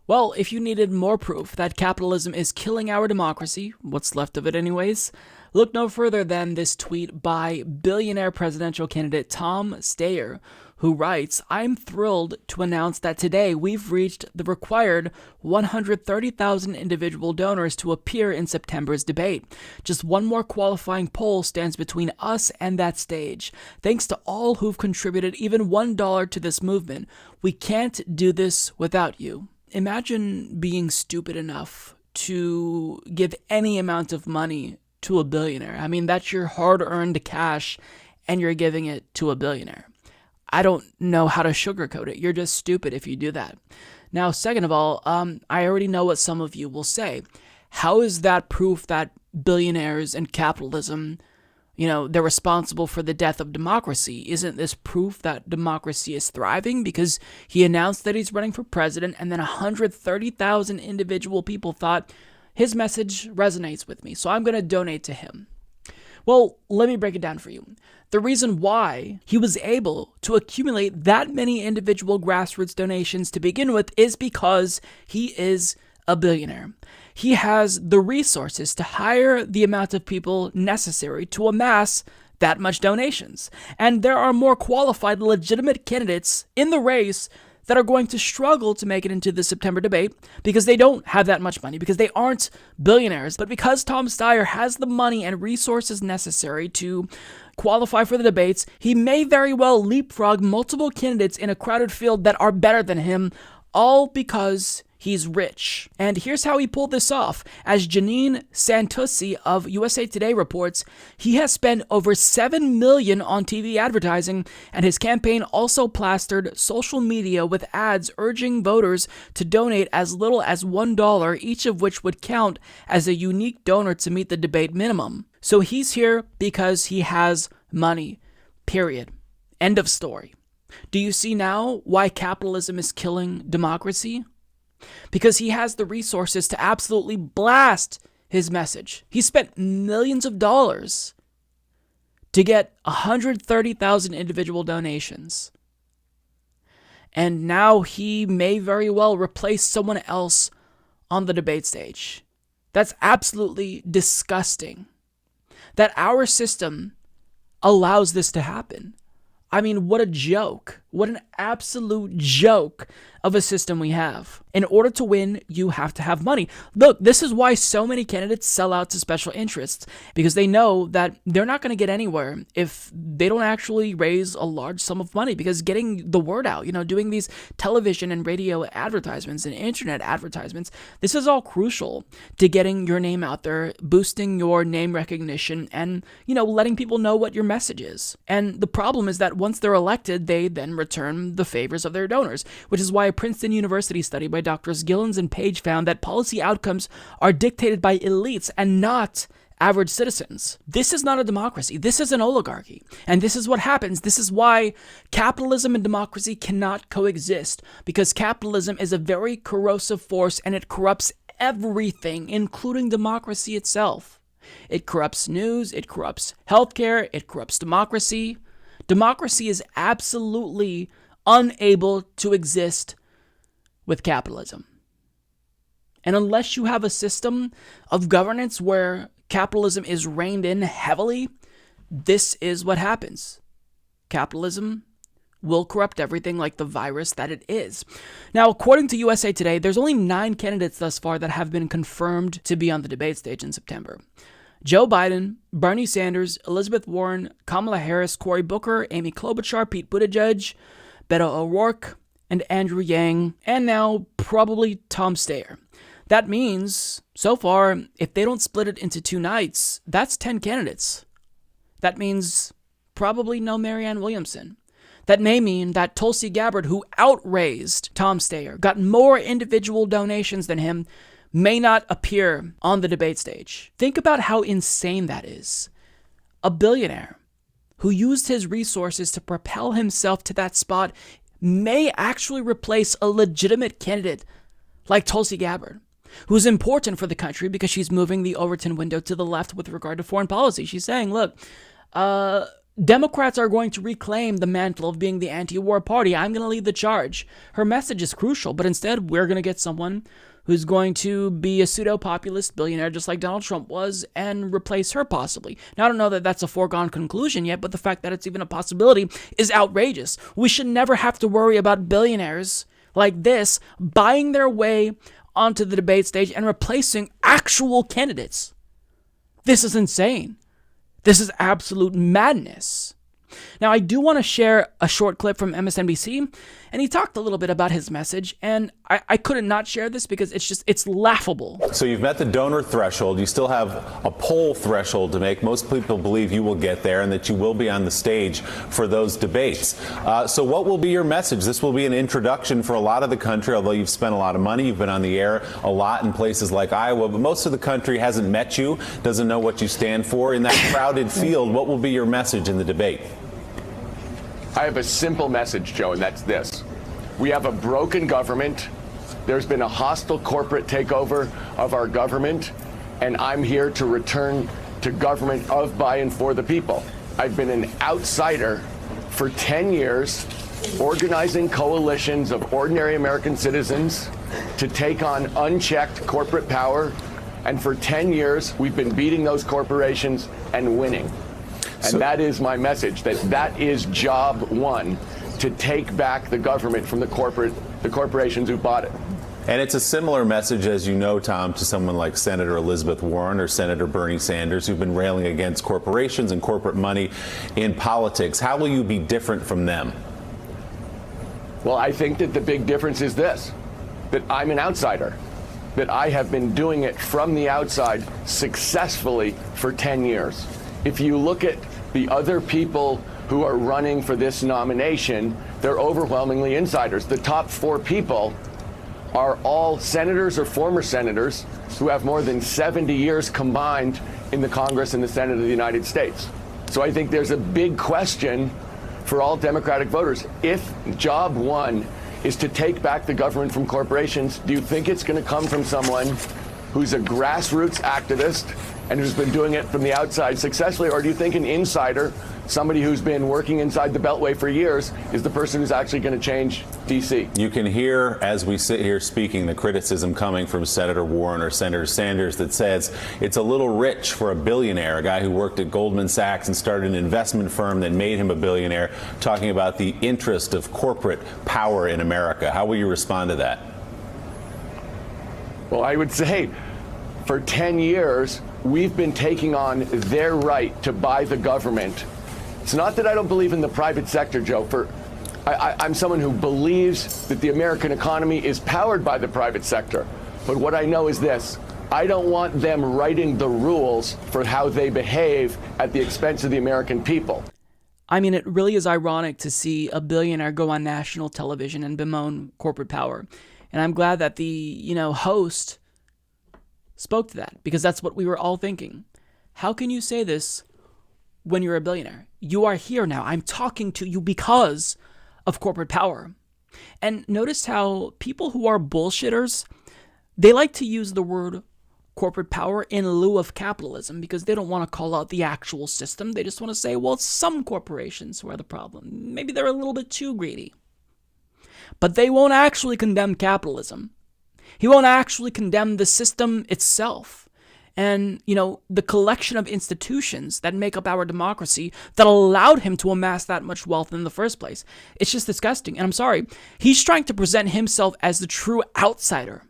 C: Well, if you needed more proof that capitalism is killing our democracy, what's left of it anyways, look no further than this tweet by billionaire presidential candidate Tom Steyer, who writes, "I'm thrilled to announce that today we've reached the required 130,000 individual donors to appear in September's debate. Just one more qualifying poll stands between us and that stage. Thanks to all who've contributed even $1 to this movement. We can't do this without you." Imagine being stupid enough to give any amount of money to a billionaire. I mean, that's your hard-earned cash, and you're giving it to a billionaire. I don't know how to sugarcoat it. You're just stupid if you do that. Now, second of all, I already know what some of you will say. How is that proof that billionaires and capitalism, they're responsible for the death of democracy? Isn't this proof that democracy is thriving? Because he announced that he's running for president, and then 130,000 individual people thought his message resonates with me, so I'm going to donate to him. Well, let me break it down for you. The reason why he was able to accumulate that many individual grassroots donations to begin with is because he is a billionaire. He has the resources to hire the amount of people necessary to amass that much donations. And there are more qualified, legitimate candidates in the race that are going to struggle to make it into the September debate because they don't have that much money, because they aren't billionaires. But because Tom Steyer has the money and resources necessary to qualify for the debates, he may very well leapfrog multiple candidates in a crowded field that are better than him, all because he's rich. And here's how he pulled this off. As Janine Santucci of USA Today reports, he has spent over $7 million on TV advertising, and his campaign also plastered social media with ads urging voters to donate as little as $1, each of which would count as a unique donor to meet the debate minimum. So he's here because he has money. Period. End of story. Do you see now why capitalism is killing democracy? Because he has the resources to absolutely blast his message. He spent millions of dollars to get 130,000 individual donations. And now he may very well replace someone else on the debate stage. That's absolutely disgusting that our system allows this to happen. I mean, what a joke. What an absolute joke of a system we have. In order to win, you have to have money. Look, this is why so many candidates sell out to special interests, because they know that they're not going to get anywhere if they don't actually raise a large sum of money, because getting the word out, doing these television and radio advertisements and internet advertisements, this is all crucial to getting your name out there, boosting your name recognition, and, letting people know what your message is. And the problem is that once they're elected, they then return the favors of their donors, which is why a Princeton University study by Drs. Gillens and Page found that policy outcomes are dictated by elites and not average citizens. This is not a democracy. This is an oligarchy. And this is what happens. This is why capitalism and democracy cannot coexist, because capitalism is a very corrosive force and it corrupts everything, including democracy itself. It corrupts news, it corrupts healthcare, it corrupts democracy. Democracy is absolutely unable to exist with capitalism. And unless you have a system of governance where capitalism is reined in heavily, this is what happens. Capitalism will corrupt everything like the virus that it is. Now, according to USA Today, there's only 9 candidates thus far that have been confirmed to be on the debate stage in September. Joe Biden, Bernie Sanders, Elizabeth Warren, Kamala Harris, Cory Booker, Amy Klobuchar, Pete Buttigieg, Beto O'Rourke, and Andrew Yang, and now probably Tom Steyer. That means, so far, if they don't split it into 2 nights, that's 10 candidates. That means probably no Marianne Williamson. That may mean that Tulsi Gabbard, who outraised Tom Steyer, got more individual donations than him, may not appear on the debate stage. Think about how insane that is. A billionaire who used his resources to propel himself to that spot may actually replace a legitimate candidate like Tulsi Gabbard, who's important for the country because she's moving the Overton window to the left with regard to foreign policy. She's saying, look, Democrats are going to reclaim the mantle of being the anti-war party. I'm going to lead the charge. Her message is crucial, but instead we're going to get someone who's going to be a pseudo-populist billionaire just like Donald Trump was and replace her possibly. Now, I don't know that that's a foregone conclusion yet, but the fact that it's even a possibility is outrageous. We should never have to worry about billionaires like this buying their way onto the debate stage and replacing actual candidates. This is insane. This is absolute madness. Now, I do want to share a short clip from MSNBC, and he talked a little bit about his message, and I couldn't not share this because it's laughable.
G: So you've met the donor threshold. You still have a poll threshold to make. Most people believe you will get there and that you will be on the stage for those debates. So what will be your message? This will be an introduction for a lot of the country, although you've spent a lot of money. You've been on the air a lot in places like Iowa, but most of the country hasn't met you, doesn't know what you stand for. In that crowded field, what will be your message in the debate?
H: I have a simple message, Joe, and that's this. We have a broken government. There's been a hostile corporate takeover of our government, and I'm here to return to government of, by, and for the people. I've been an outsider for 10 years, organizing coalitions of ordinary American citizens to take on unchecked corporate power, and for 10 years, we've been beating those corporations and winning. And that is my message, that is job one, to take back the government from the corporations who bought it.
G: And it's a similar message, as you know, Tom, to someone like Senator Elizabeth Warren or Senator Bernie Sanders, who've been railing against corporations and corporate money in politics. How will you be different from them?
H: Well, I think that the big difference is this, that I'm an outsider, that I have been doing it from the outside successfully for 10 years. If you look at the other people who are running for this nomination, they're overwhelmingly insiders. The top 4 people are all senators or former senators who have more than 70 years combined in the Congress and the Senate of the United States. So I think there's a big question for all Democratic voters. If job one is to take back the government from corporations, do you think it's going to come from someone who's a grassroots activist and who's been doing it from the outside successfully, or do you think an insider somebody who's been working inside the Beltway for years is the person who's actually going to change D.C.
G: You can hear, as we sit here speaking, the criticism coming from Senator Warren or Senator Sanders that says it's a little rich for a billionaire, a guy who worked at Goldman Sachs and started an investment firm that made him a billionaire, talking about the interest of corporate power in America. How will you respond to that?
H: Well, I would say for 10 years, we've been taking on their right to buy the government. It's not that I don't believe in the private sector, Joe. I'm someone who believes that the American economy is powered by the private sector. But what I know is this. I don't want them writing the rules for how they behave at the expense of the American people.
C: I mean, it really is ironic to see a billionaire go on national television and bemoan corporate power. And I'm glad that the, host spoke to that, because that's what we were all thinking. How can you say this when you're a billionaire? You are here now. I'm talking to you because of corporate power. And notice how people who are bullshitters, they like to use the word corporate power in lieu of capitalism because they don't want to call out the actual system. They just want to say, well, some corporations who are the problem. Maybe they're a little bit too greedy. But they won't actually condemn capitalism. He won't actually condemn the system itself. And, the collection of institutions that make up our democracy that allowed him to amass that much wealth in the first place. It's just disgusting. And I'm sorry, he's trying to present himself as the true outsider.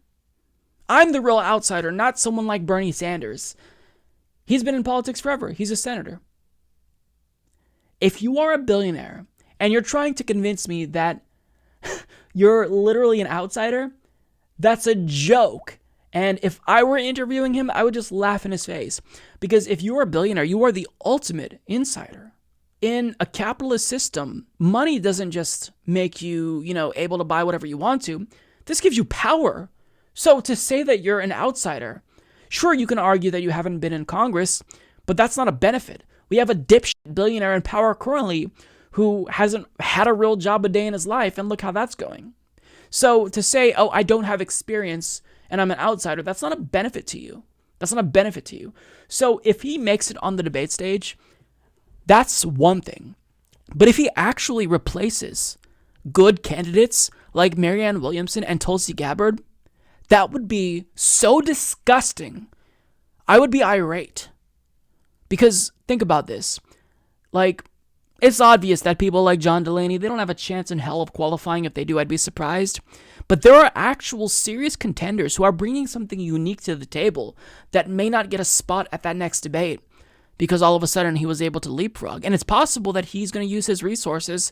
C: I'm the real outsider, not someone like Bernie Sanders. He's been in politics forever. He's a senator. If you are a billionaire and you're trying to convince me that you're literally an outsider, that's a joke. And if I were interviewing him, I would just laugh in his face. Because if you are a billionaire, you are the ultimate insider. In a capitalist system, money doesn't just make you, able to buy whatever you want to. This gives you power. So to say that you're an outsider, sure, you can argue that you haven't been in Congress, but that's not a benefit. We have a dipshit billionaire in power currently who hasn't had a real job a day in his life, and look how that's going. So to say, oh, I don't have experience and I'm an outsider, that's not a benefit to you. That's not a benefit to you. So if he makes it on the debate stage, that's one thing. But if he actually replaces good candidates like Marianne Williamson and Tulsi Gabbard, that would be so disgusting. I would be irate. Because think about this. It's obvious that people like John Delaney, they don't have a chance in hell of qualifying. If they do, I'd be surprised. But there are actual serious contenders who are bringing something unique to the table that may not get a spot at that next debate because all of a sudden he was able to leapfrog. And it's possible that he's going to use his resources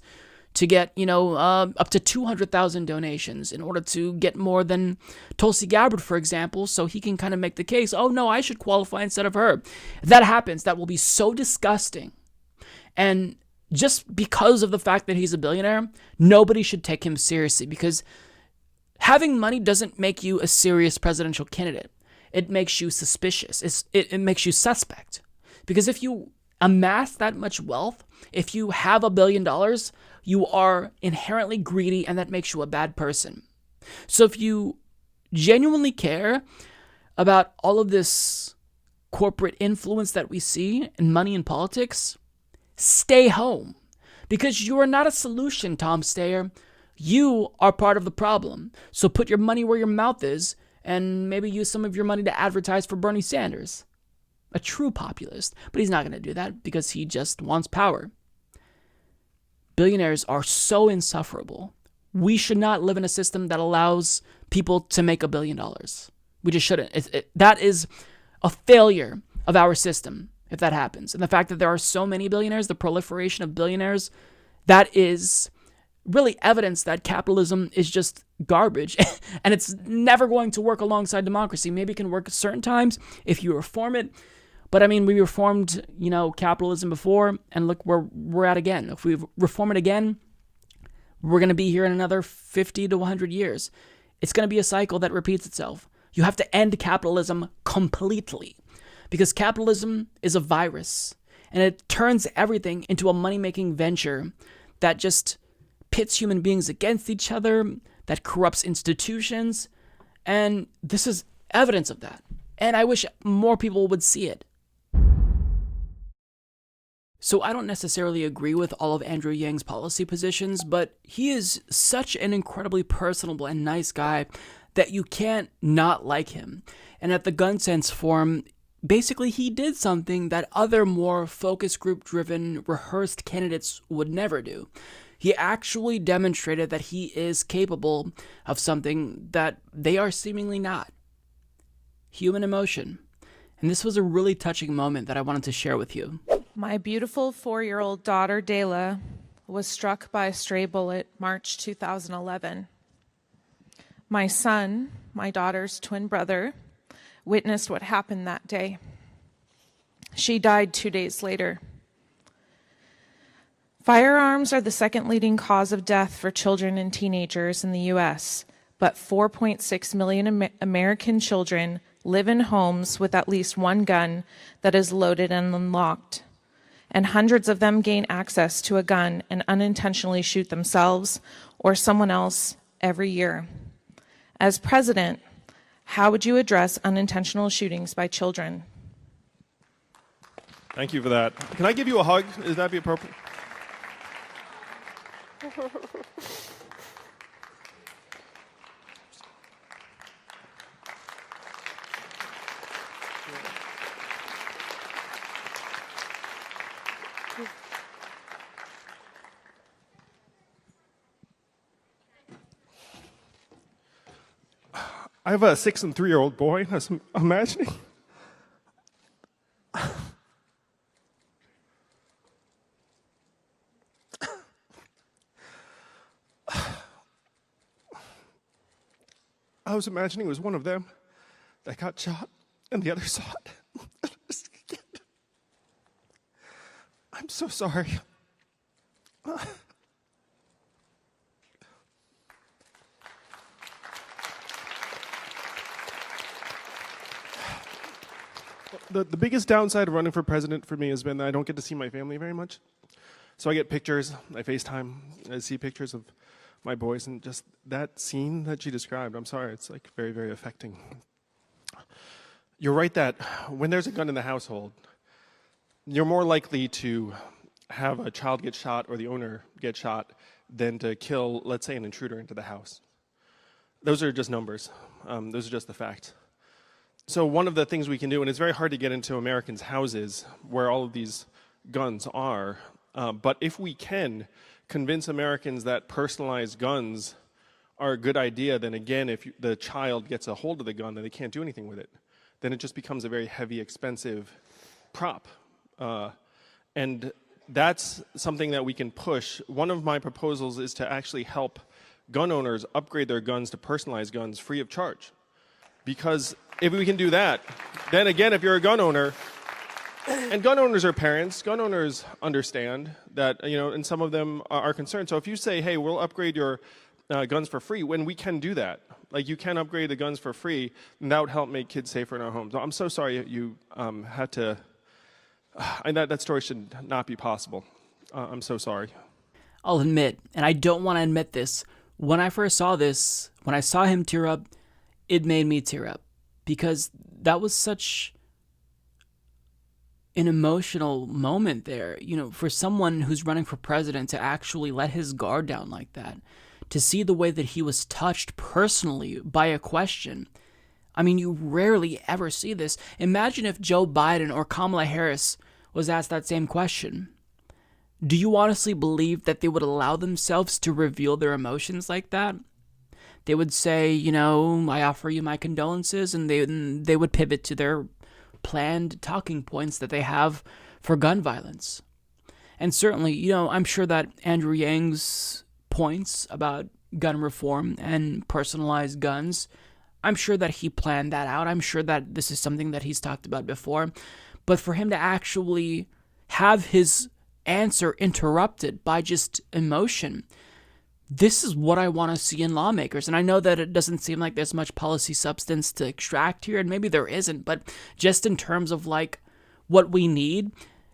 C: to get, up to 200,000 donations in order to get more than Tulsi Gabbard, for example, so he can kind of make the case, oh, no, I should qualify instead of her. If that happens, that will be so disgusting. And just because of the fact that he's a billionaire, nobody should take him seriously because having money doesn't make you a serious presidential candidate. It makes you suspicious. It makes you suspect. Because if you amass that much wealth, if you have $1 billion, you are inherently greedy and that makes you a bad person. So if you genuinely care about all of this corporate influence that we see and money in politics, stay home, because you are not a solution, Tom Steyer. You are part of the problem. So put your money where your mouth is and maybe use some of your money to advertise for Bernie Sanders, a true populist. But he's not going to do that because he just wants power. Billionaires are so insufferable. We should not live in a system that allows people to make $1 billion. We just shouldn't. That is a failure of our system. If that happens. And the fact that there are so many billionaires, the proliferation of billionaires, that is really evidence that capitalism is just garbage and it's never going to work alongside democracy. Maybe it can work at certain times if you reform it. But I mean, we reformed, capitalism before and look where we're at again. If we reform it again, we're going to be here in another 50 to 100 years. It's going to be a cycle that repeats itself. You have to end capitalism completely. Because capitalism is a virus, and it turns everything into a money-making venture that just pits human beings against each other, that corrupts institutions, and this is evidence of that. And I wish more people would see it. So I don't necessarily agree with all of Andrew Yang's policy positions, but he is such an incredibly personable and nice guy that you can't not like him. And at the Gun Sense Forum, basically he did something that other more focus group driven, rehearsed candidates would never do. He actually demonstrated that he is capable of something that they are seemingly not. Human emotion. And this was a really touching moment that I wanted to share with you.
I: My beautiful 4-year-old daughter, Dayla, was struck by a stray bullet March 2011. My son, my daughter's twin brother, witnessed what happened that day. She died 2 days later. Firearms are the second leading cause of death for children and teenagers in the U.S., but 4.6 million American children live in homes with at least one gun that is loaded and unlocked. And hundreds of them gain access to a gun and unintentionally shoot themselves or someone else every year. As president, how would you address unintentional shootings by children?
J: Thank you for that. Can I give you a hug? Is that be appropriate? I have a 6- and 3-year-old boy. I was imagining. I was imagining it was one of them that got shot and the other saw it. I'm so sorry. The biggest downside of running for president for me has been that I don't get to see my family very much. So I get pictures, I FaceTime, I see pictures of my boys, and just that scene that you described, I'm sorry, it's like very, very affecting. You're right that when there's a gun in the household, you're more likely to have a child get shot or the owner get shot than to kill, let's say, an intruder into the house. Those are just numbers. Those are just the facts. So one of the things we can do, and it's very hard to get into Americans' houses where all of these guns are, but if we can convince Americans that personalized guns are a good idea, then again, if the child gets a hold of the gun, then they can't do anything with it. Then it just becomes a very heavy, expensive prop. And that's something that we can push. One of my proposals is to actually help gun owners upgrade their guns to personalized guns free of charge. Because if we can do that, then again, if you're a gun owner, and gun owners are parents, gun owners understand that, and some of them are concerned. So if you say, hey, we'll upgrade your guns for free, when we can do that, like you can upgrade the guns for free, and that would help make kids safer in our homes. I'm so sorry you had to, and that story should not be possible. I'm so sorry.
C: I'll admit, and I don't want to admit this, when I first saw this, when I saw him tear up, it made me tear up, because that was such an emotional moment there, for someone who's running for president to actually let his guard down like that, to see the way that he was touched personally by a question. I mean, you rarely ever see this. Imagine if Joe Biden or Kamala Harris was asked that same question. Do you honestly believe that they would allow themselves to reveal their emotions like that? They would say, I offer you my condolences, and they would pivot to their planned talking points that they have for gun violence. And certainly, I'm sure that Andrew Yang's points about gun reform and personalized guns, I'm sure that he planned that out. I'm sure that this is something that he's talked about before. But for him to actually have his answer interrupted by just emotion, this is what I want to see in lawmakers. And I know that it doesn't seem like there's much policy substance to extract here, and maybe there isn't, but just in terms of what we need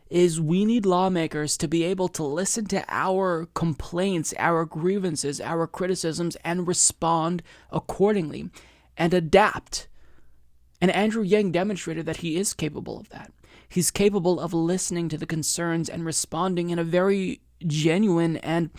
C: is we need lawmakers to be able to listen to our complaints, our grievances, our criticisms, and respond accordingly and adapt. And Andrew Yang demonstrated that he is capable of that. he's capable of listening to the concerns and responding in a very genuine and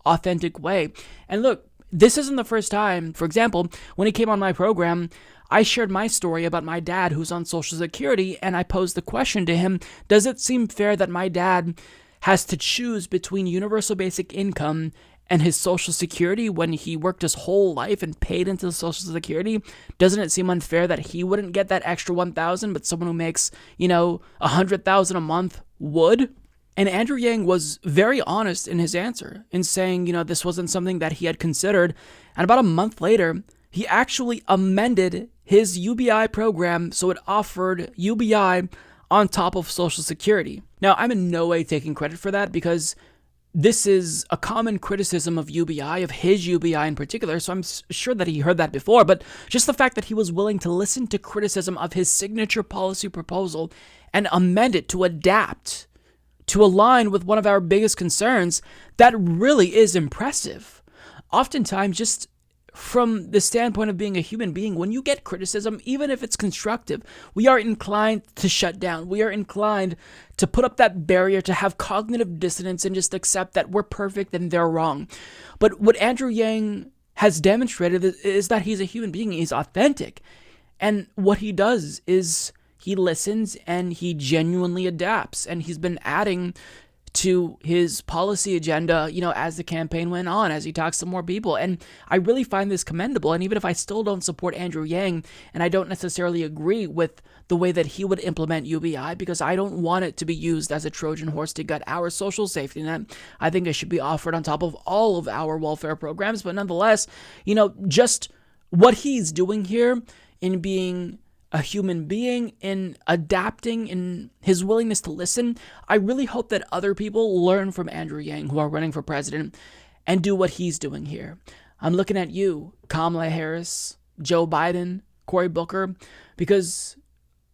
C: authentic way. And look, this isn't the first time. For example, when he came on my program, I shared my story about my dad who's on Social Security, and I posed the question to him, does it seem fair that my dad has to choose between universal basic income and his Social Security when he worked his whole life and paid into Social Security? Doesn't it seem unfair that he wouldn't get that extra $1,000, but someone who makes, $100,000 a month would? And Andrew Yang was very honest in his answer in saying, this wasn't something that he had considered. And about a month later, he actually amended his UBI program so it offered UBI on top of Social Security. Now, I'm in no way taking credit for that because this is a common criticism of UBI, of his UBI in particular, so I'm sure that he heard that before, but just the fact that he was willing to listen to criticism of his signature policy proposal and amend it to adapt, to align with one of our biggest concerns, that really is impressive. Oftentimes, just from the standpoint of being a human being, when you get criticism, even if it's constructive, we are inclined to shut down. We are inclined to put up that barrier, to have cognitive dissonance and just accept that we're perfect and they're wrong. But what Andrew Yang has demonstrated is that he's a human being. He's authentic. And what he does is he listens and he genuinely adapts. And he's been adding to his policy agenda, as the campaign went on, as he talks to more people. And I really find this commendable. And even if I still don't support Andrew Yang, and I don't necessarily agree with the way that he would implement UBI, because I don't want it to be used as a Trojan horse to gut our social safety net. I think it should be offered on top of all of our welfare programs. But nonetheless, just what he's doing here in being a human being, in adapting, in his willingness to listen, I really hope that other people learn from Andrew Yang who are running for president and do what he's doing here. I'm looking at you, Kamala Harris, Joe Biden, Cory Booker, because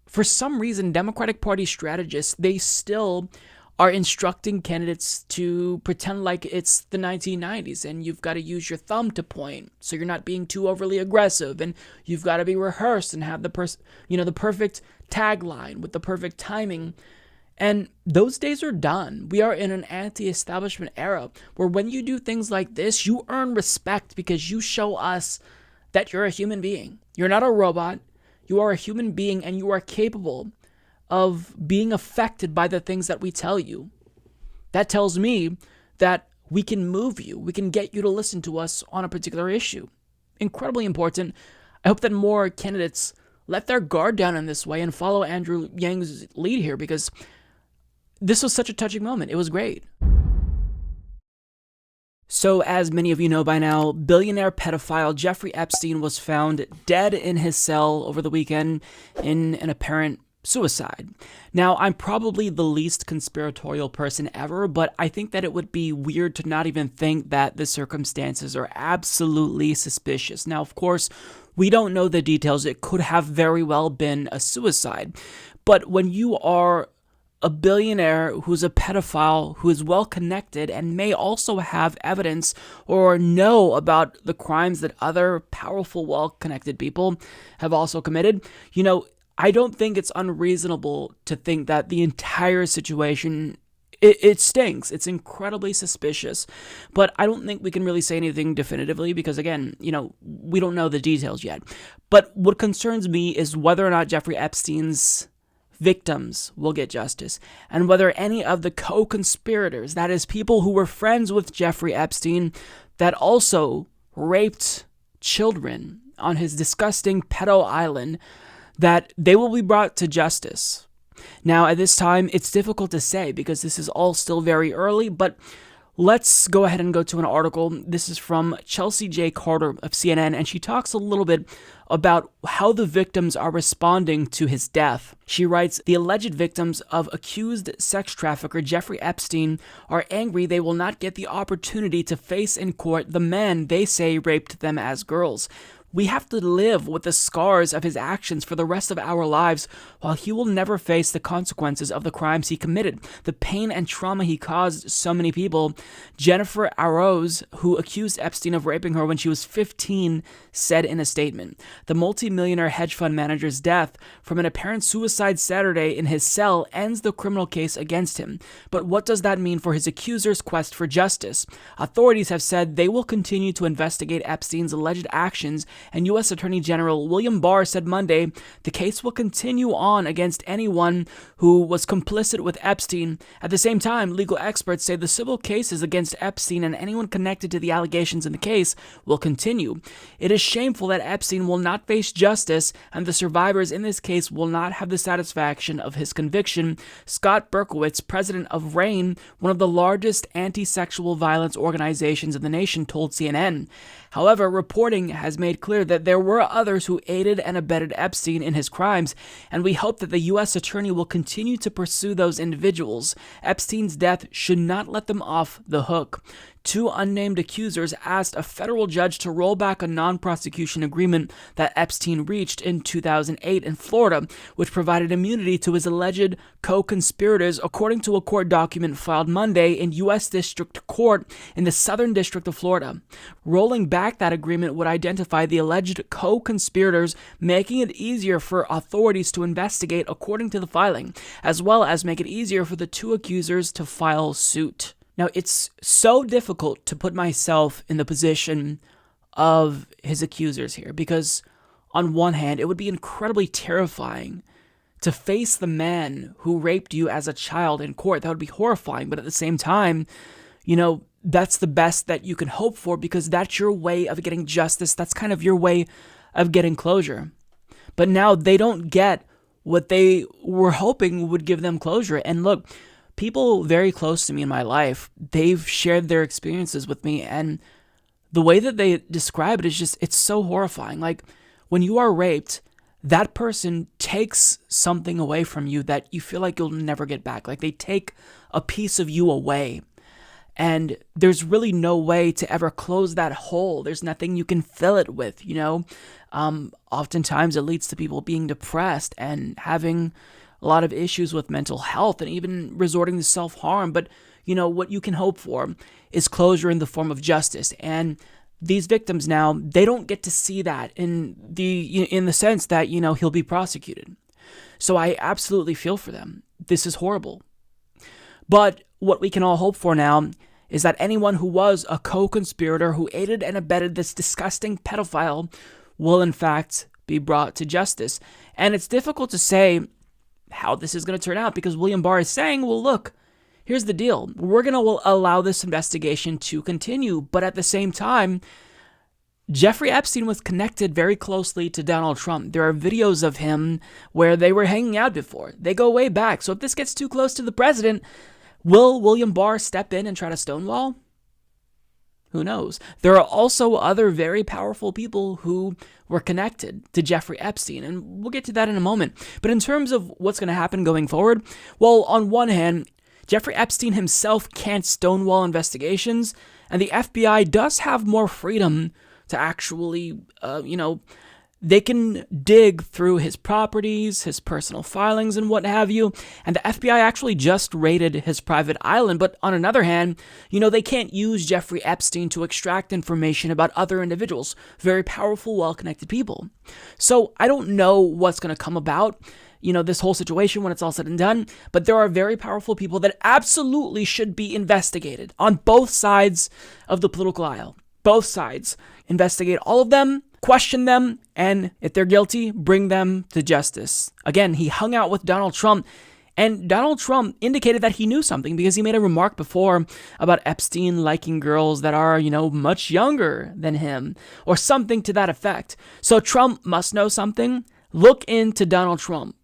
C: for some reason, Democratic Party strategists, they still are instructing candidates to pretend like it's the 1990s and you've got to use your thumb to point so you're not being too overly aggressive, and you've got to be rehearsed and have the perfect tagline with the perfect timing. And those days are done. We are in an anti-establishment era where when you do things like this, you earn respect because you show us that you're a human being. You're not a robot. You are a human being and you are capable of being affected by the things that we tell you. That tells me that we can move you. We can get you to listen to us on a particular issue. Incredibly important. I hope that more candidates let their guard down in this way and follow Andrew Yang's lead here, because this was such a touching moment. It was great. So, as many of you know by now, billionaire pedophile Jeffrey Epstein was found dead in his cell over the weekend in an apparent suicide. Now, I'm probably the least conspiratorial person ever, but I think that it would be weird to not even think that the circumstances are absolutely suspicious. Now, of course, we don't know the details. It could have very well been a suicide. But when you are a billionaire who's a pedophile, who is well connected and may also have evidence or know about the crimes that other powerful, well connected people have also committed, I don't think it's unreasonable to think that the entire situation, it stinks. It's incredibly suspicious. But I don't think we can really say anything definitively because, again, we don't know the details yet. But what concerns me is whether or not Jeffrey Epstein's victims will get justice, and whether any of the co-conspirators, that is, people who were friends with Jeffrey Epstein that also raped children on his disgusting pedo island, that they will be brought to justice. Now, at this time, it's difficult to say because this is all still very early, but let's go ahead and go to an article. This is from Chelsea J. Carter of CNN, and she talks a little bit about how the victims are responding to his death. She writes, the alleged victims of accused sex trafficker Jeffrey Epstein are angry they will not get the opportunity to face in court the man they say raped them as girls. We have to live with the scars of his actions for the rest of our lives, while he will never face the consequences of the crimes he committed, the pain and trauma he caused so many people. Jennifer Arroz, who accused Epstein of raping her when she was 15, said in a statement, "The multimillionaire hedge fund manager's death from an apparent suicide Saturday in his cell ends the criminal case against him. But what does that mean for his accuser's quest for justice? Authorities have said they will continue to investigate Epstein's alleged actions, and U.S. Attorney General William Barr said Monday the case will continue on against anyone who was complicit with Epstein. At the same time, legal experts say the civil cases against Epstein and anyone connected to the allegations in the case will continue. It is shameful that Epstein will not face justice, and the survivors in this case will not have the satisfaction of his conviction," Scott Berkowitz, president of RAINN, one of the largest anti-sexual violence organizations in the nation, told CNN. However, reporting has made clear that there were others who aided and abetted Epstein in his crimes, and we hope that the U.S. attorney will continue to pursue those individuals. Epstein's death should not let them off the hook. Two unnamed accusers asked a federal judge to roll back a non-prosecution agreement that Epstein reached in 2008 in Florida, which provided immunity to his alleged co-conspirators, according to a court document filed Monday in U.S. District Court in the Southern District of Florida. Rolling back that agreement would identify the alleged co-conspirators, making it easier for authorities to investigate, according to the filing, as well as make it easier for the two accusers to file suit. Now, it's so difficult to put myself in the position of his accusers here, because on one hand, it would be incredibly terrifying to face the man who raped you as a child in court. That would be horrifying, but at the same time, that's the best that you can hope for, because that's your way of getting justice. That's kind of your way of getting closure. But now they don't get what they were hoping would give them closure. And look, people very close to me in my life, they've shared their experiences with me, and the way that they describe it is just, it's so horrifying. Like, when you are raped, that person takes something away from you that you feel like you'll never get back. Like, they take a piece of you away, and there's really no way to ever close that hole. There's nothing you can fill it with, Oftentimes it leads to people being depressed and having a lot of issues with mental health and even resorting to self-harm. But, what you can hope for is closure in the form of justice. And these victims now, they don't get to see that in the sense that, he'll be prosecuted. So I absolutely feel for them. This is horrible. But what we can all hope for now is that anyone who was a co-conspirator who aided and abetted this disgusting pedophile will in fact be brought to justice. And it's difficult to say how this is going to turn out, because William Barr is saying, well, look, here's the deal. We're going to allow this investigation to continue, but at the same time, Jeffrey Epstein was connected very closely to Donald Trump. There are videos of him where they were hanging out before. They go way back. So if this gets too close to the president, will William Barr step in and try to stonewall? Who knows? There are also other very powerful people who were connected to Jeffrey Epstein, and we'll get to that in a moment. But in terms of what's going to happen going forward, well, on one hand, Jeffrey Epstein himself can't stonewall investigations, and the FBI does have more freedom to actually, they can dig through his properties, his personal filings, and what have you. And the FBI actually just raided his private island. But on another hand, they can't use Jeffrey Epstein to extract information about other individuals, very powerful, well-connected people. So I don't know what's going to come about, this whole situation when it's all said and done. But there are very powerful people that absolutely should be investigated on both sides of the political aisle. Both sides. Investigate all of them, question them, and if they're guilty, bring them to justice. Again, he hung out with Donald Trump, and Donald Trump indicated that he knew something, because he made a remark before about Epstein liking girls that are, much younger than him, or something to that effect. So Trump must know something. Look into Donald Trump.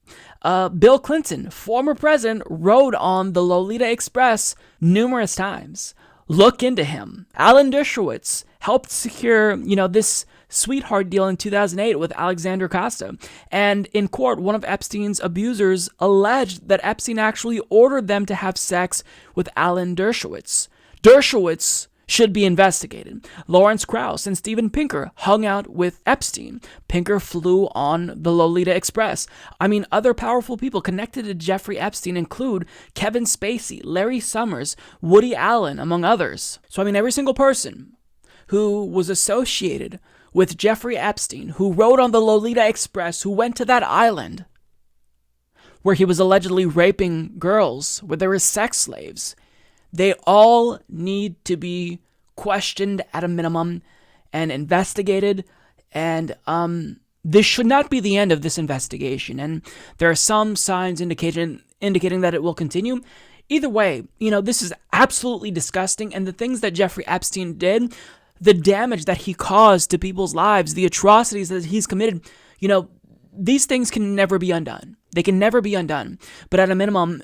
C: Bill Clinton, former president, rode on the Lolita Express numerous times. Look into him. Alan Dershowitz helped secure, this sweetheart deal in 2008 with Alexander Costa. And in court, one of Epstein's abusers alleged that Epstein actually ordered them to have sex with Alan Dershowitz. Dershowitz should be investigated. Lawrence Krauss and Steven Pinker hung out with Epstein. Pinker flew on the Lolita Express. I mean, other powerful people connected to Jeffrey Epstein include Kevin Spacey, Larry Summers, Woody Allen, among others. So, I mean, every single person who was associated with Jeffrey Epstein, who rode on the Lolita Express, who went to that island where he was allegedly raping girls, where there were sex slaves, they all need to be questioned at a minimum and investigated. And this should not be the end of this investigation. And there are some signs indicating that it will continue. Either way, this is absolutely disgusting. And the things that Jeffrey Epstein did, the damage that he caused to people's lives, the atrocities that he's committed, these things can never be undone. They can never be undone. But at a minimum,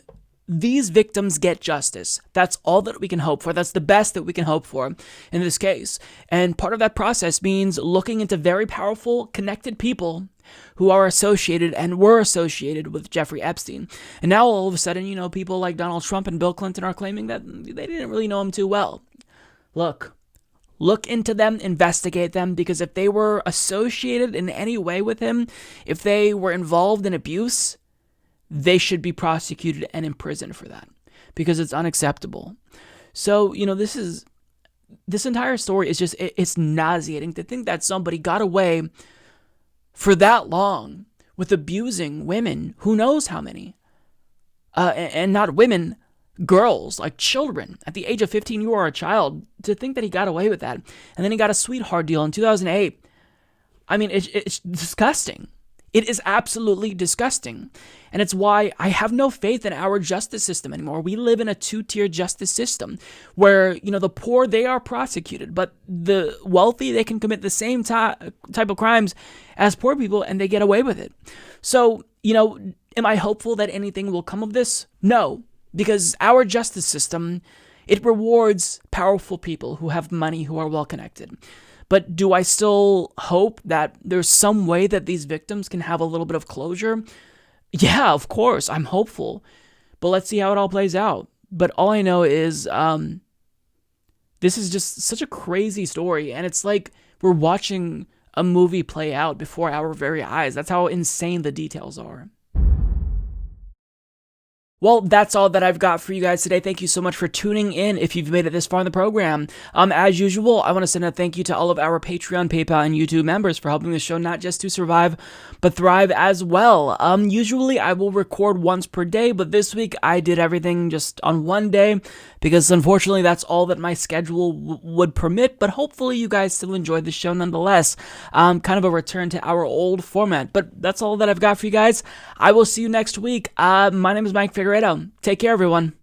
C: these victims get justice. That's all that we can hope for. That's the best that we can hope for in this case. And part of that process means looking into very powerful, connected people who are associated and were associated with Jeffrey Epstein. And now all of a sudden, people like Donald Trump and Bill Clinton are claiming that they didn't really know him too well. Look into them, investigate them, because if they were associated in any way with him, if they were involved in abuse, they should be prosecuted and imprisoned for that, because it's unacceptable. So, this entire story is just, it's nauseating to think that somebody got away for that long with abusing women, who knows how many, and not women, girls, like children. At the age of 15, you are a child. To think that he got away with that. And then he got a sweetheart deal in 2008. I mean, it's disgusting. It is absolutely disgusting. And it's why I have no faith in our justice system anymore. We live in a two-tier justice system where, the poor, they are prosecuted, but the wealthy, they can commit the same type of crimes as poor people and they get away with it. So, am I hopeful that anything will come of this? No, because our justice system, it rewards powerful people who have money, who are well-connected. But do I still hope that there's some way that these victims can have a little bit of closure? Yeah, of course, I'm hopeful. But let's see how it all plays out. But all I know is this is just such a crazy story. And it's like we're watching a movie play out before our very eyes. That's how insane the details are. Well, that's all that I've got for you guys today. Thank you so much for tuning in if you've made it this far in the program. As usual, I want to send a thank you to all of our Patreon, PayPal, and YouTube members for helping the show not just to survive, but thrive as well. Usually I will record once per day, but this week I did everything just on one day because unfortunately that's all that my schedule would permit, but hopefully you guys still enjoyed the show nonetheless. Kind of a return to our old format, but that's all that I've got for you guys. I will see you next week. My name is Mike Figueredo. Take care, everyone.